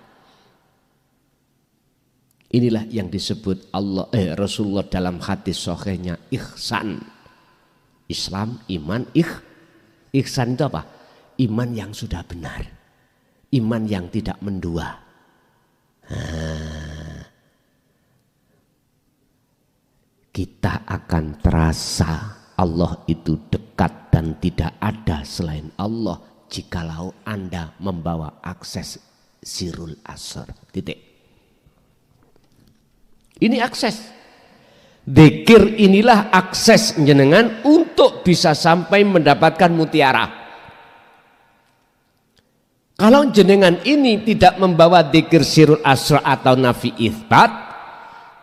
Inilah yang disebut Rasulullah dalam hadis sahihnya ihsan. Islam, iman, Ihsan itu apa? Iman yang sudah benar, iman yang tidak mendua. Kita akan terasa Allah itu dekat dan tidak ada selain Allah jikalau Anda membawa akses sirul asar. Titik. Ini akses. Dzikir inilah akses jenengan untuk bisa sampai mendapatkan mutiara. Kalau jenengan ini tidak membawa dzikir sirul asra atau nafi itsbat,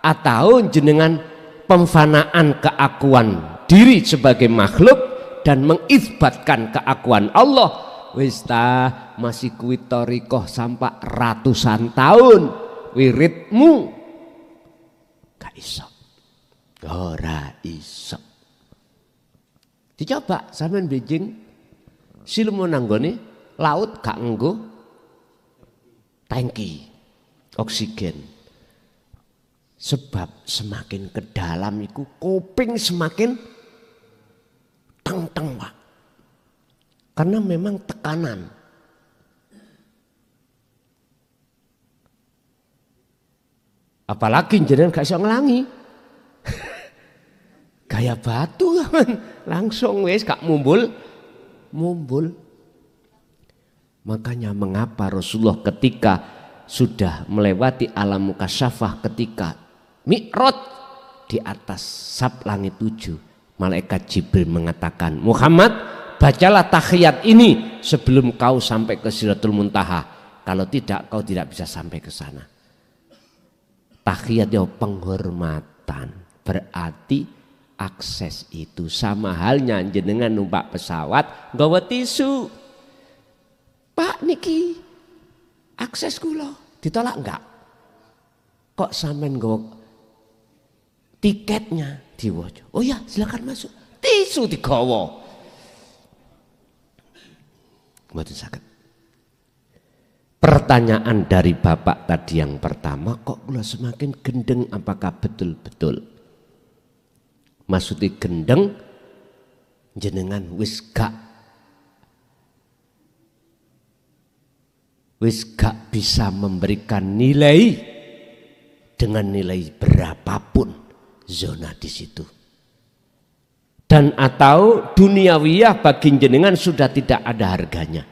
atau jenengan pemfanaan keakuan diri sebagai makhluk dan mengitsbatkan keakuan Allah, wis ta masih kuwi thariqah sampai ratusan tahun wiridmu gak iso. Ora iso. Dicoba sampean Beijing silmu nanggone laut gak nggo tangki oksigen. Sebab semakin ke dalam iku kuping semakin teng-teng Pak. Karena memang tekanan. Apalagi jenengan gak iso ngelangi. Gaya batu kan langsung wis gak mumbul. Makanya mengapa Rasulullah ketika sudah melewati alam mukasyafah, ketika Mi'raj di atas sab langit 7, malaikat Jibril mengatakan, Muhammad, bacalah tahiyat ini sebelum kau sampai ke Sidratul Muntaha. Kalau tidak, kau tidak bisa sampai ke sana. Tahiyat itu penghormatan, berarti akses itu sama halnya jenengan numpak pesawat nggawa tisu. Pak niki akses kula ditolak enggak? Kok sampean nggawa tiketnya diwaca? Oh ya, silakan masuk. Tisu digawa. Mboten saged. Pertanyaan dari Bapak tadi yang pertama, kok kula semakin gendeng, apakah betul-betul? Maksudnya gendeng jenengan wis gak bisa memberikan nilai dengan nilai berapapun zona di situ. Dan atau duniawiyah bagi jenengan sudah tidak ada harganya.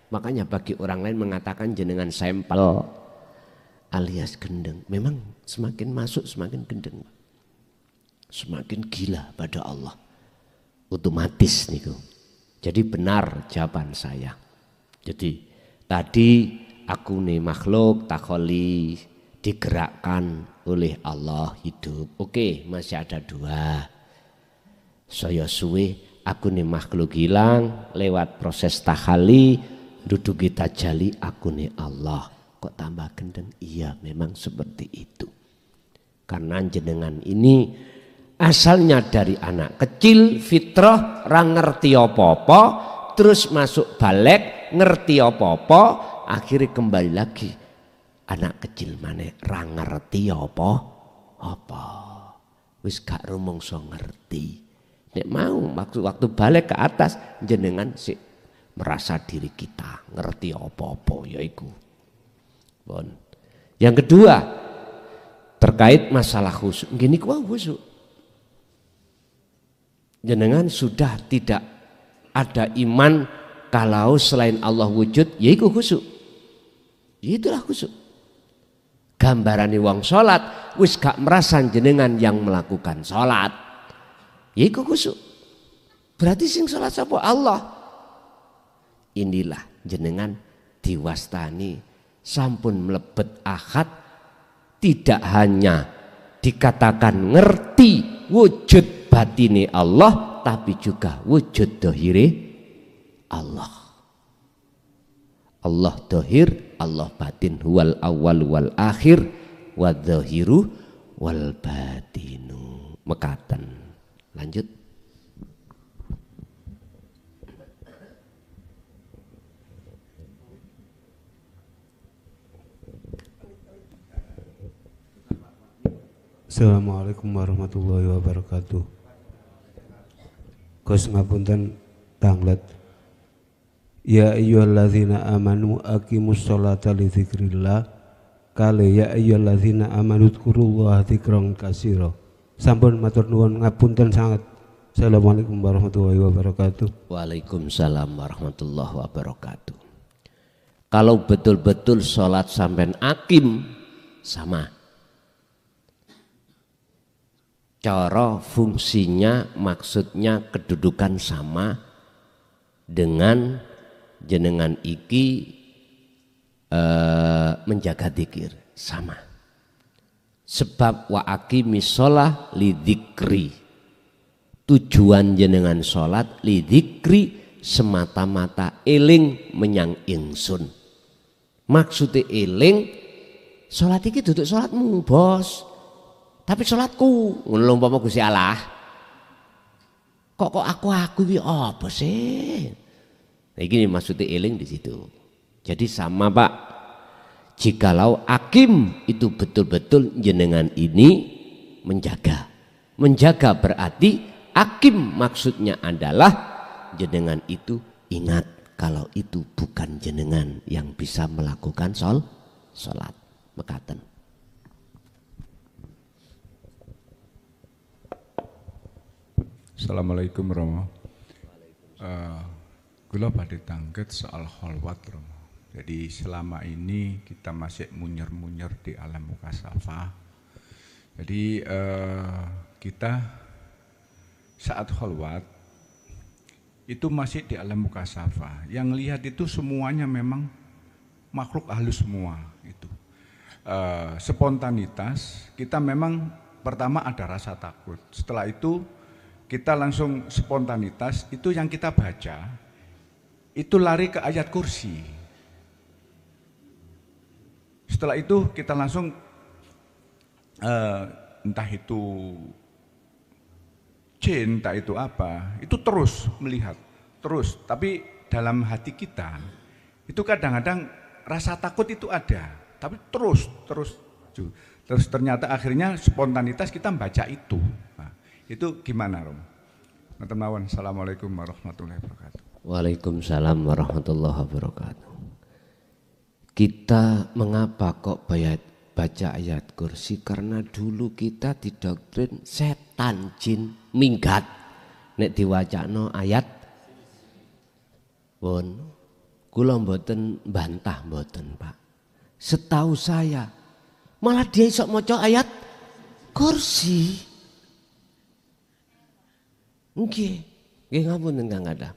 Makanya bagi orang lain mengatakan jenengan sampel alias gendeng. Memang semakin masuk semakin gendeng. Semakin gila pada Allah. Otomatis niku. Jadi benar jawaban saya. Jadi tadi aku nih makhluk takholi digerakkan oleh Allah hidup. Oke, masih ada dua. Saya suwe aku nih makhluk hilang lewat proses takhali duduk kita jali aku nih Allah. Kok tambah gendeng? Iya, memang seperti itu. Karena jenengan ini asalnya dari anak kecil, fitrah, ra ngerti apa-apa, terus masuk balik, ngerti apa-apa, akhirnya kembali lagi. Anak kecil mana ra ngerti apa-apa. Wis gak rumangsa ngerti. Nek mau waktu balik ke atas, jenengan sih merasa diri kita ngerti apa-apa yaiku. Bon. Yang kedua, terkait masalah khusyuk. Gini kuwi khusyuk. Jenengan sudah tidak ada iman kalau selain Allah wujud, yaitu khusyuk. Itulah khusyuk. Gambarane wong salat wis gak merasa jenengan yang melakukan salat. Yaitu khusyuk. Berarti sing salat sapa? Allah. Inilah jenengan diwastani sampun mlebet akad, tidak hanya dikatakan ngerti wujud batini Allah, tapi juga wujud dohiri Allah. Allah dohir, Allah batin, huwal awal wal akhir, wa dohiru wal batinu. Mekaten. Lanjut.
Assalamualaikum warahmatullahi wabarakatuh. Gus ngapunten tanglet Ya ayyuhalladzina amanu aqimus sholata li dzikrillah kale ya ayyuhalladzina amanu dzkurullaha dzikran katsira. Sampun matur nuwun ngapunten sanget. Assalamualaikum warahmatullahi wabarakatuh.
Waalaikumsalam warahmatullahi wabarakatuh. Kalau betul-betul sholat sampai akim sama. Cara fungsinya maksudnya kedudukan sama dengan jenengan iki menjaga dzikir sama. Sebab wa aqimis shalah li dzikri. Tujuan jenengan salat li dzikri semata-mata eling menyang ingsun. Maksudnya eling salat iki duduk salatmu, Bos. Tapi salatku ngono umpama Gusti Allah. Kok aku iki apa sih? Nah, ini maksudnya eling di situ. Jadi sama Pak. Jikalau akim itu betul-betul jenengan ini menjaga. Menjaga berarti akim maksudnya adalah jenengan itu ingat kalau itu bukan jenengan yang bisa melakukan sholat. Mekaten.
Assalamualaikum warahmatullahi wabarakatuh. Kula badhe tangget soal kholwat Romo. Jadi selama ini kita masih munyer-munyer di alam mukasafah. Jadi kita saat kholwat itu masih di alam mukasafah. Yang lihat itu semuanya memang makhluk halus semua itu. Spontanitas kita memang pertama ada rasa takut. Setelah itu kita langsung spontanitas itu yang kita baca. Itu lari ke ayat kursi. Setelah itu kita langsung entah itu jin, entah itu apa, itu terus melihat, terus. Tapi dalam hati kita itu kadang-kadang rasa takut itu ada, tapi terus. Terus ternyata akhirnya spontanitas kita membaca itu. Nah, itu gimana, Rom? Assalamualaikum warahmatullahi wabarakatuh.
Waalaikumsalam warahmatullahi wabarakatuh. Kita mengapa kok baca ayat kursi? Karena dulu kita didoktrin setan jin minggat nek diwacana ayat pun kula mboten bantah mboten Pak. Setahu saya malah dia iso maca ayat kursi. Nggih ngapunten Kang Ada.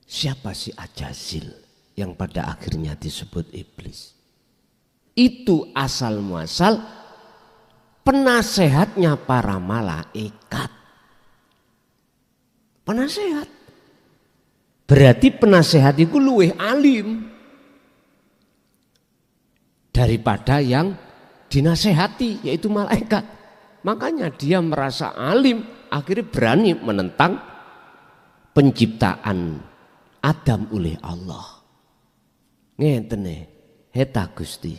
Siapa si Ajazil yang pada akhirnya disebut iblis? Itu asal muasal penasehatnya para malaikat. Penasehat. Berarti penasehat itu luwih alim daripada yang dinasehati yaitu malaikat. Makanya dia merasa alim akhirnya berani menentang penciptaan Adam oleh Allah. Ngentene, heta Gusti.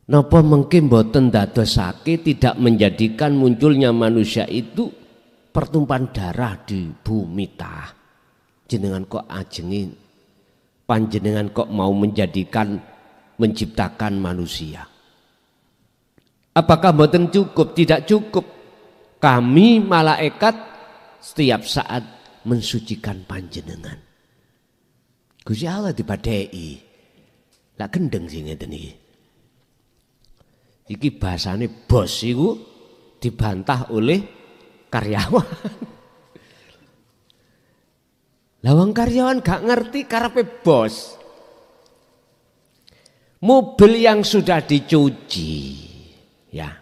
Napa mungkin boten dadosake tidak menjadikan munculnya manusia itu pertumpahan darah di bumi tah. Jenengan kok ajengin, panjenengan kok mau menciptakan manusia. Apakah boten cukup? Tidak cukup. Kami malaikat setiap saat mensucikan panjenengan. Gusti Allah dibadai. Lah gendeng sing ngeten iki. Iki bahasane bos iku dibantah oleh karyawan. Lah wong karyawan gak ngerti karepe bos. Mobil yang sudah dicuci, ya,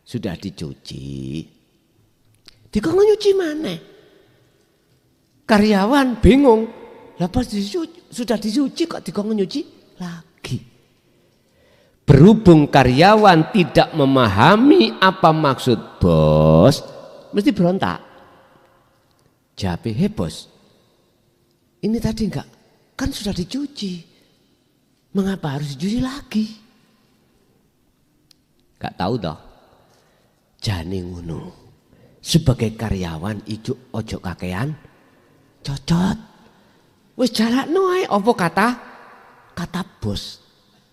sudah dicuci. Dikon nyuci mana? Karyawan bingung, lah pas sudah dicuci kok dikon nyuci lagi. Berhubung karyawan tidak memahami apa maksud bos, mesti berontak. Jawab, "Hei bos, ini tadi enggak, kan sudah dicuci, mengapa harus dicuci lagi?" Gak tahu toh. Jane ngono. Sebagai karyawan ijo ojo kakean Cocot. Wis jalakno ae apa kata bos.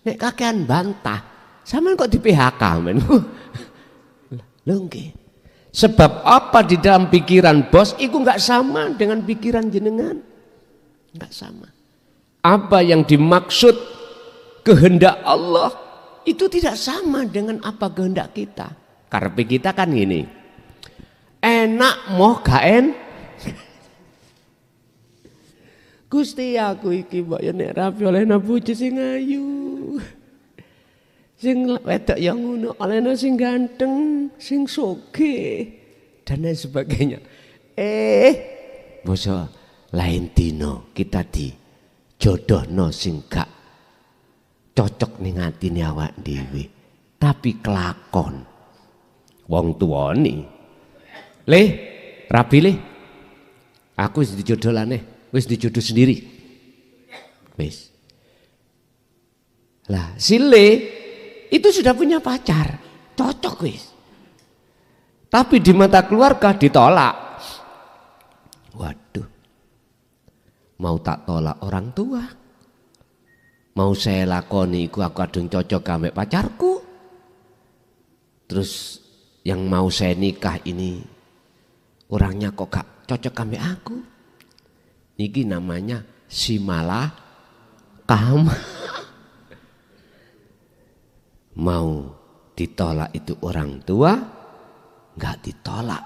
Nek kakean bantah, sampean kok di PHK men. Lho nggih. Sebab apa di dalam pikiran bos itu enggak sama dengan pikiran jenengan. Enggak sama. Apa yang dimaksud kehendak Allah itu tidak sama dengan apa kehendak kita. Karepe kita kan gini. Enak moh gak Gusti aku iki mbok ya nek rapi oleh bojo sing ayu. Sing wedok yang ngono olehna sing ganteng, sing sugih dan lain sebagainya. Basa lain dino kita dijodohno sing gak cocok ning atine awak dhewe. Tapi kelakon wong tuane. Le, rabi le. Aku wis dijodohlane, wis dijodoh sendiri. Wis. Lah, si Le itu sudah punya pacar, cocok wis. Tapi di mata keluarga ditolak. Waduh, mau tak tolak orang tua, mau saya lakoni aku kadung cocok ambek pacarku. Terus yang mau saya nikah ini orangnya kok gak cocok ambek aku. Niki namanya si malah kamu. Mau ditolak itu orang tua, nggak ditolak,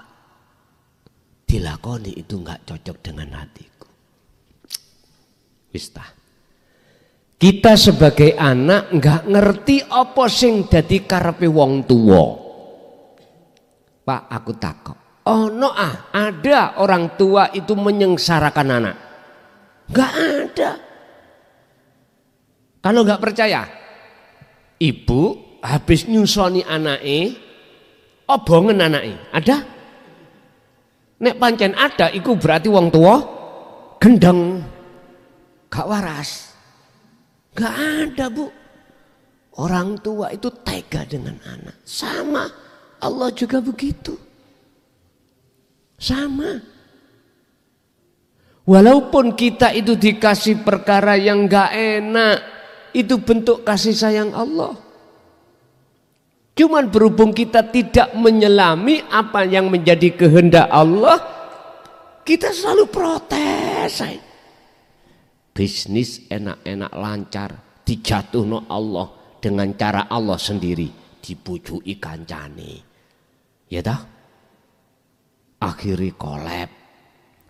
dilakoni itu nggak cocok dengan hatiku. Wistah. Kita sebagai anak nggak ngerti apa sing dadi karepe wong tuwa. Pak, aku takok. Ada orang tua itu menyengsarakan anak? Nggak ada. Kalau nggak percaya, ibu habis nyusoni anake, obongen anake, ada? Nek pancen ada, iku berarti wong tua gendeng, gak waras. Gak ada bu. Orang tua itu tega dengan anak. Sama, Allah juga begitu. Sama. Walaupun kita itu dikasih perkara yang gak enak, itu bentuk kasih sayang Allah. Cuman berhubung kita tidak menyelami apa yang menjadi kehendak Allah, kita selalu protes. Bisnis enak-enak lancar, dijatuhno Allah dengan cara Allah sendiri, dibujuki kancane. Ya dah? Akhiri kolab,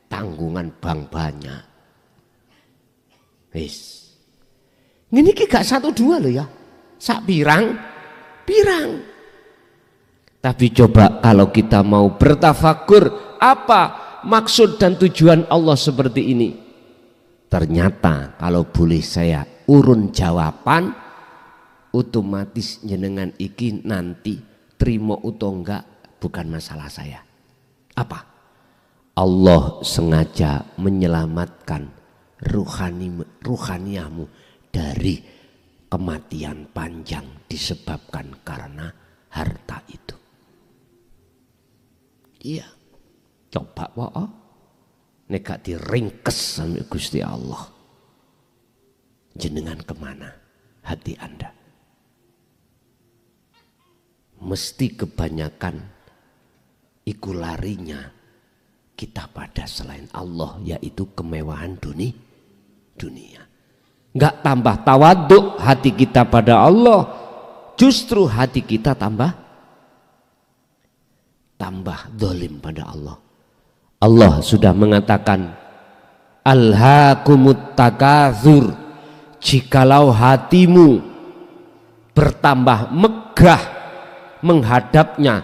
tanggungan bank banyak. Wis. Ngene iki gak 1 2 lho ya. Sak pirang. Tapi coba kalau kita mau bertafakur, apa maksud dan tujuan Allah seperti ini? Ternyata kalau boleh saya urun jawaban, otomatis jenengan iki nanti terima atau enggak bukan masalah saya. Apa? Allah sengaja menyelamatkan ruhaniamu dari kematian panjang disebabkan karena harta itu. Iya. Coba wae nek gak diringkes sampai Gusti Allah. Jenengan kemana hati Anda? Mesti kebanyakan iku larinya kita pada selain Allah, yaitu kemewahan dunia. Enggak tambah tawaduk hati kita pada Allah, justru hati kita tambah dolim pada Allah. Allah sudah mengatakan alhaakumut takatsur, jikalau hatimu bertambah megah menghadapnya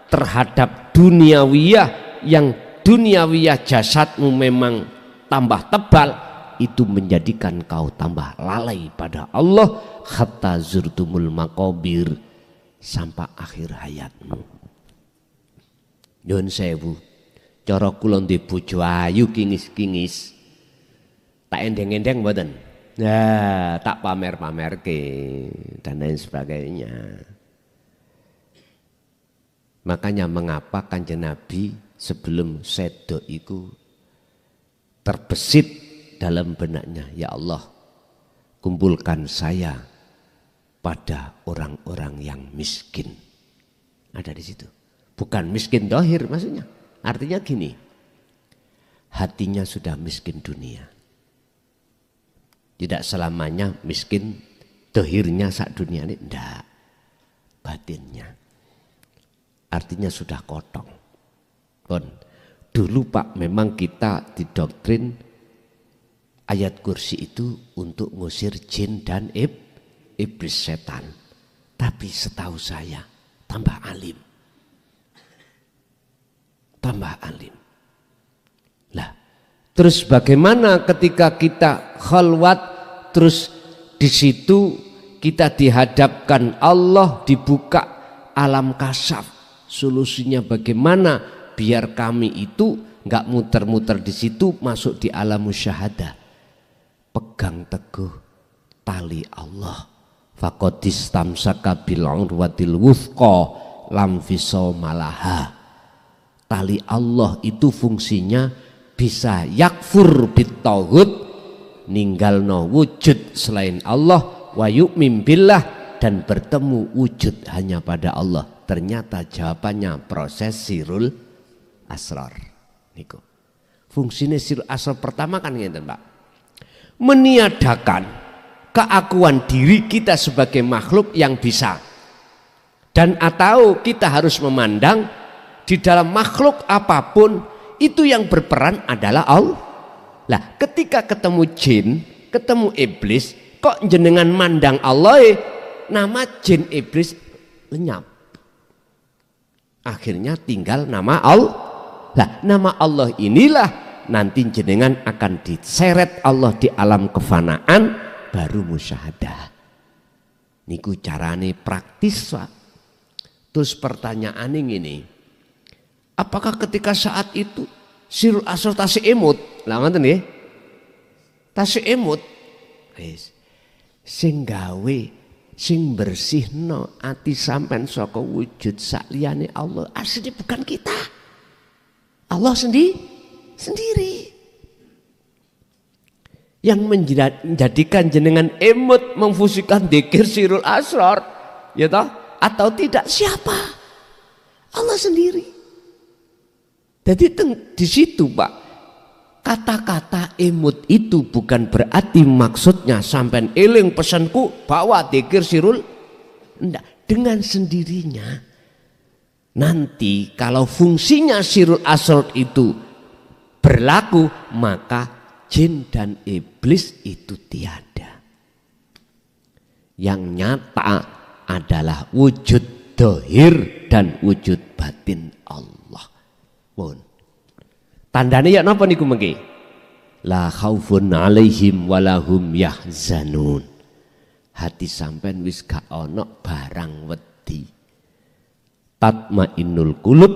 terhadap duniawiyah, yang duniawiyah jasadmu memang tambah tebal, itu menjadikan kau tambah lalai pada Allah, hatta zurtumul maqabir, sampai akhir hayatmu. Nyuwun sewu, cara kula ndek bojo ayu kingis-kingis, tak endeng-endeng mboten. Nah, tak pamer-pamerke dan lain sebagainya. Makanya mengapa Kanjeng Nabi sebelum sedo iku terbesit dalam benaknya, ya Allah, kumpulkan saya pada orang-orang yang miskin. Ada di situ. Bukan miskin dohir maksudnya. Artinya gini, hatinya sudah miskin dunia. Tidak selamanya miskin dohirnya sak dunia ini, enggak. Batinnya. Artinya sudah kotong. Bon. Dulu Pak, memang kita didoktrin ayat kursi itu untuk ngusir jin dan iblis setan. Tapi setahu saya tambah alim. Tambah alim. Lah, terus bagaimana ketika kita khalwat, terus di situ kita dihadapkan Allah, dibuka alam kasaf. Solusinya bagaimana biar kami itu nggak muter-muter di situ, masuk di alam musyahadah. Pegang teguh tali Allah. Faqadis tamsaka bil urwatil wuthqa lam fisomalaha. Tali Allah itu fungsinya bisa yakfur bitauhid, ninggalno wujud selain Allah, wa yu'min billah, dan bertemu wujud hanya pada Allah. Ternyata jawabannya proses sirul asrar. Niku. Fungsinya sirul asrar pertama kan ngeten, Pak. Meniadakan keakuan diri kita sebagai makhluk yang bisa. Dan atau kita harus memandang di dalam makhluk apapun itu yang berperan adalah Allah. Lah, ketika ketemu jin, ketemu iblis, kok jenengan mandang Allah, nama jin iblis lenyap. Akhirnya tinggal nama Allah. Lah, nama Allah inilah nanti jenengan akan diseret Allah di alam kefanaan, baru musyahadah. Niku carane praktis, Pak. Terus pertanyaan ini, apakah ketika saat itu sirul asrar tasih emut? Lah ngoten nggih. Tasih emut. Wis. Sing gawe, sing bersihno ati sampean saka wujud sakliyane Allah, asli bukan kita. Allah sendiri. Yang menjadikan jenengan emut memfusikan dzikir sirul asrar, ya toh? Atau tidak, siapa? Allah sendiri. Jadi di situ, Pak, kata-kata emut itu bukan berarti maksudnya sampean eling pesanku bawa dzikir sirul, enggak, dengan sendirinya. Nanti kalau fungsinya sirul asrar itu berlaku, maka jin dan iblis itu tiada. Yang nyata adalah wujud dohir dan wujud batin Allah. Mohon. Tandane ya napa niku mengki? La khaufun alaihim walahum yahzanun. Hati sampean wis gak ana barang wedi. Tatmainnul qulub,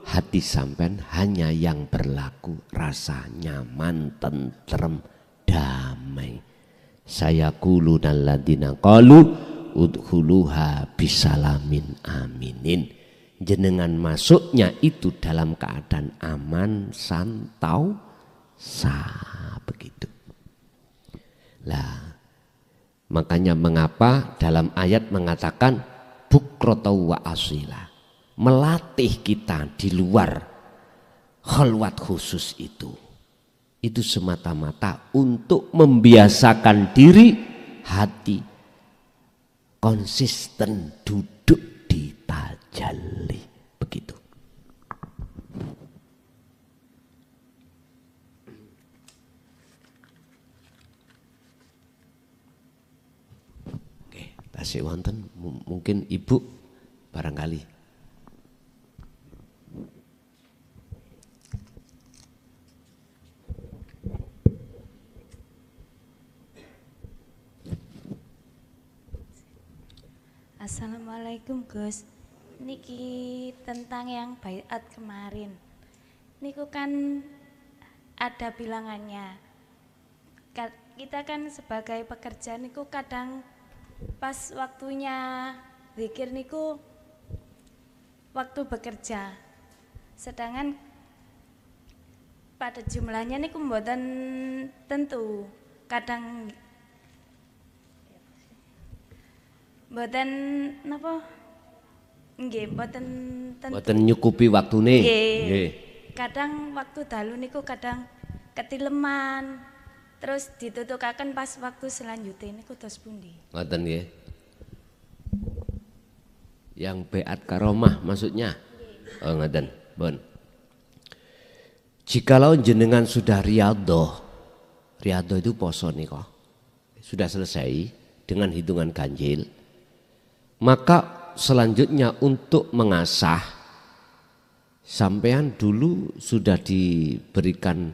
hati sampean hanya yang berlaku rasa nyaman, tentrem, damai. Saya qulu alladzina qalu udkhuluha bisalamin aminin. Jenengan masuknya itu dalam keadaan aman, santau, begitu. Lah, makanya mengapa dalam ayat mengatakan bukrotau wa asila, melatih kita di luar khalwat khusus itu semata-mata untuk membiasakan diri, hati konsisten duduk di tajalli, begitu. Oke, tasih wonten mungkin Ibu barangkali.
Assalamualaikum Gus. Niki tentang yang baiat kemarin. Niku kan ada bilangannya. Kita kan sebagai pekerja niku kadang pas waktunya zikir niku waktu bekerja. Sedangkan pada jumlahnya niku mboten tentu. Kadang mboten napa? Nggih, mboten tentu.
Mboten nyukupi waktune.
Nggih. Kadang waktu dalu niku kadang ketileman. Terus ditutukaken pas waktu selanjutnya niku dos pundi?
Ngoten nggih. Yang beat karomah maksudnya. Oh ngoten, Bon. Jikalau jenengan sudah riyadhah itu poso nika, sudah selesai dengan hitungan ganjil, maka selanjutnya untuk mengasah, sampean dulu sudah diberikan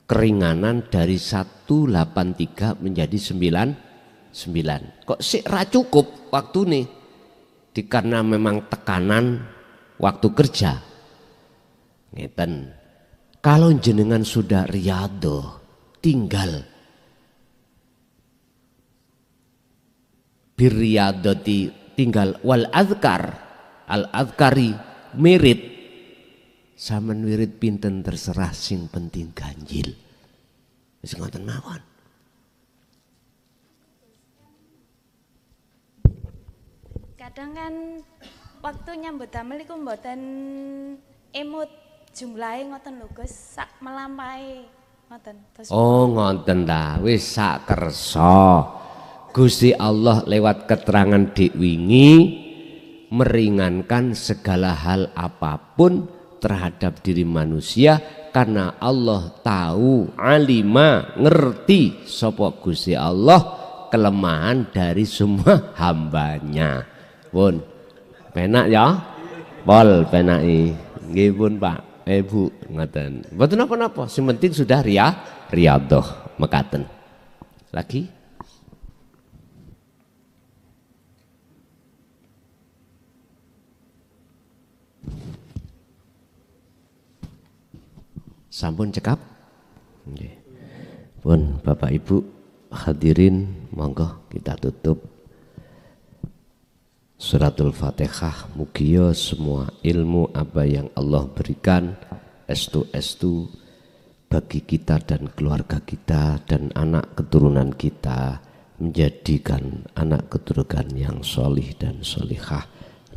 keringanan dari 183 menjadi 99. Kok sik ra cukup waktu nih? Karena memang tekanan waktu kerja. Ngeten. Kalau jenengan sudah riyadhah, tinggal birriyadhati, tinggal wal azkar, al azkari mirit, saman wirid pinten terserah, sing penting ganjil. Wis ngoten mawon.
Kadang kan waktu nyambut damel iku mboten emut jumlahe ngoten lho Gus, sak melampahi ngoten.
Oh ngoten ta, wis sak kersa. Gusti Allah lewat keterangan dik wingi meringankan segala hal apapun terhadap diri manusia, karena Allah tahu, alima, ngerti sapa Gusti Allah kelemahan dari semua hambanya. Pun penak ya, pol penaki nggih pun Pak. Bu, ngoten. Mboten napa-napa, sing penting sudah riyadhah mekaten. Lagi? Sampun cekap? Nggih. Pun Bapak Ibu hadirin, monggo kita tutup Suratul Fatihah. Mugia semua ilmu apa yang Allah berikan estu-estu bagi kita dan keluarga kita dan anak keturunan kita, menjadikan anak keturunan yang solih dan solihah.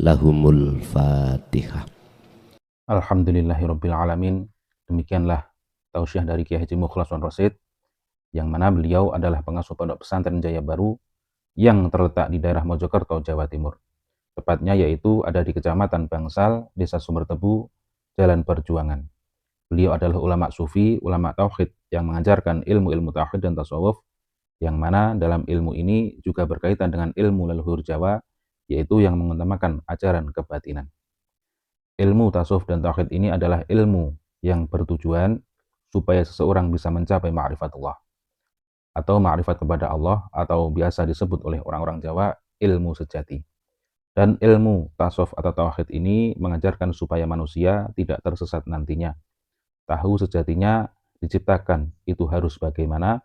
Lahumul Fatihah.
Alhamdulillahirabbil alamin. Demikianlah tausiah dari Kiai Haji Mukhlason Rosyid, yang mana beliau adalah pengasuh Pondok Pesantren Jaya Baru yang terletak di daerah Mojokerto, Jawa Timur. Tepatnya yaitu ada di Kecamatan Bangsal, Desa Sumbertebu, Jalan Perjuangan. Beliau adalah ulama sufi, ulama tauhid yang mengajarkan ilmu-ilmu tauhid dan tasawuf, yang mana dalam ilmu ini juga berkaitan dengan ilmu leluhur Jawa, yaitu yang mengutamakan ajaran kebatinan. Ilmu tasawuf dan tauhid ini adalah ilmu yang bertujuan supaya seseorang bisa mencapai ma'rifatullah atau ma'rifat kepada Allah, atau biasa disebut oleh orang-orang Jawa ilmu sejati. Dan ilmu tasawuf atau tauhid ini mengajarkan supaya manusia tidak tersesat nantinya. Tahu sejatinya diciptakan itu harus bagaimana,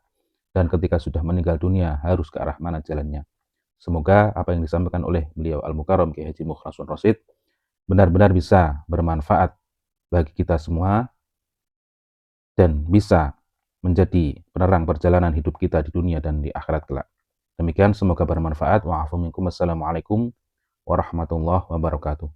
dan ketika sudah meninggal dunia harus ke arah mana jalannya. Semoga apa yang disampaikan oleh beliau Al-Mukarram Kiai Haji Mukhlason Rosyid benar-benar bisa bermanfaat bagi kita semua dan bisa menjadi penerang perjalanan hidup kita di dunia dan di akhirat kelak. Demikian, semoga bermanfaat. Wa'afu minkum. Assalamualaikum warahmatullahi wabarakatuh.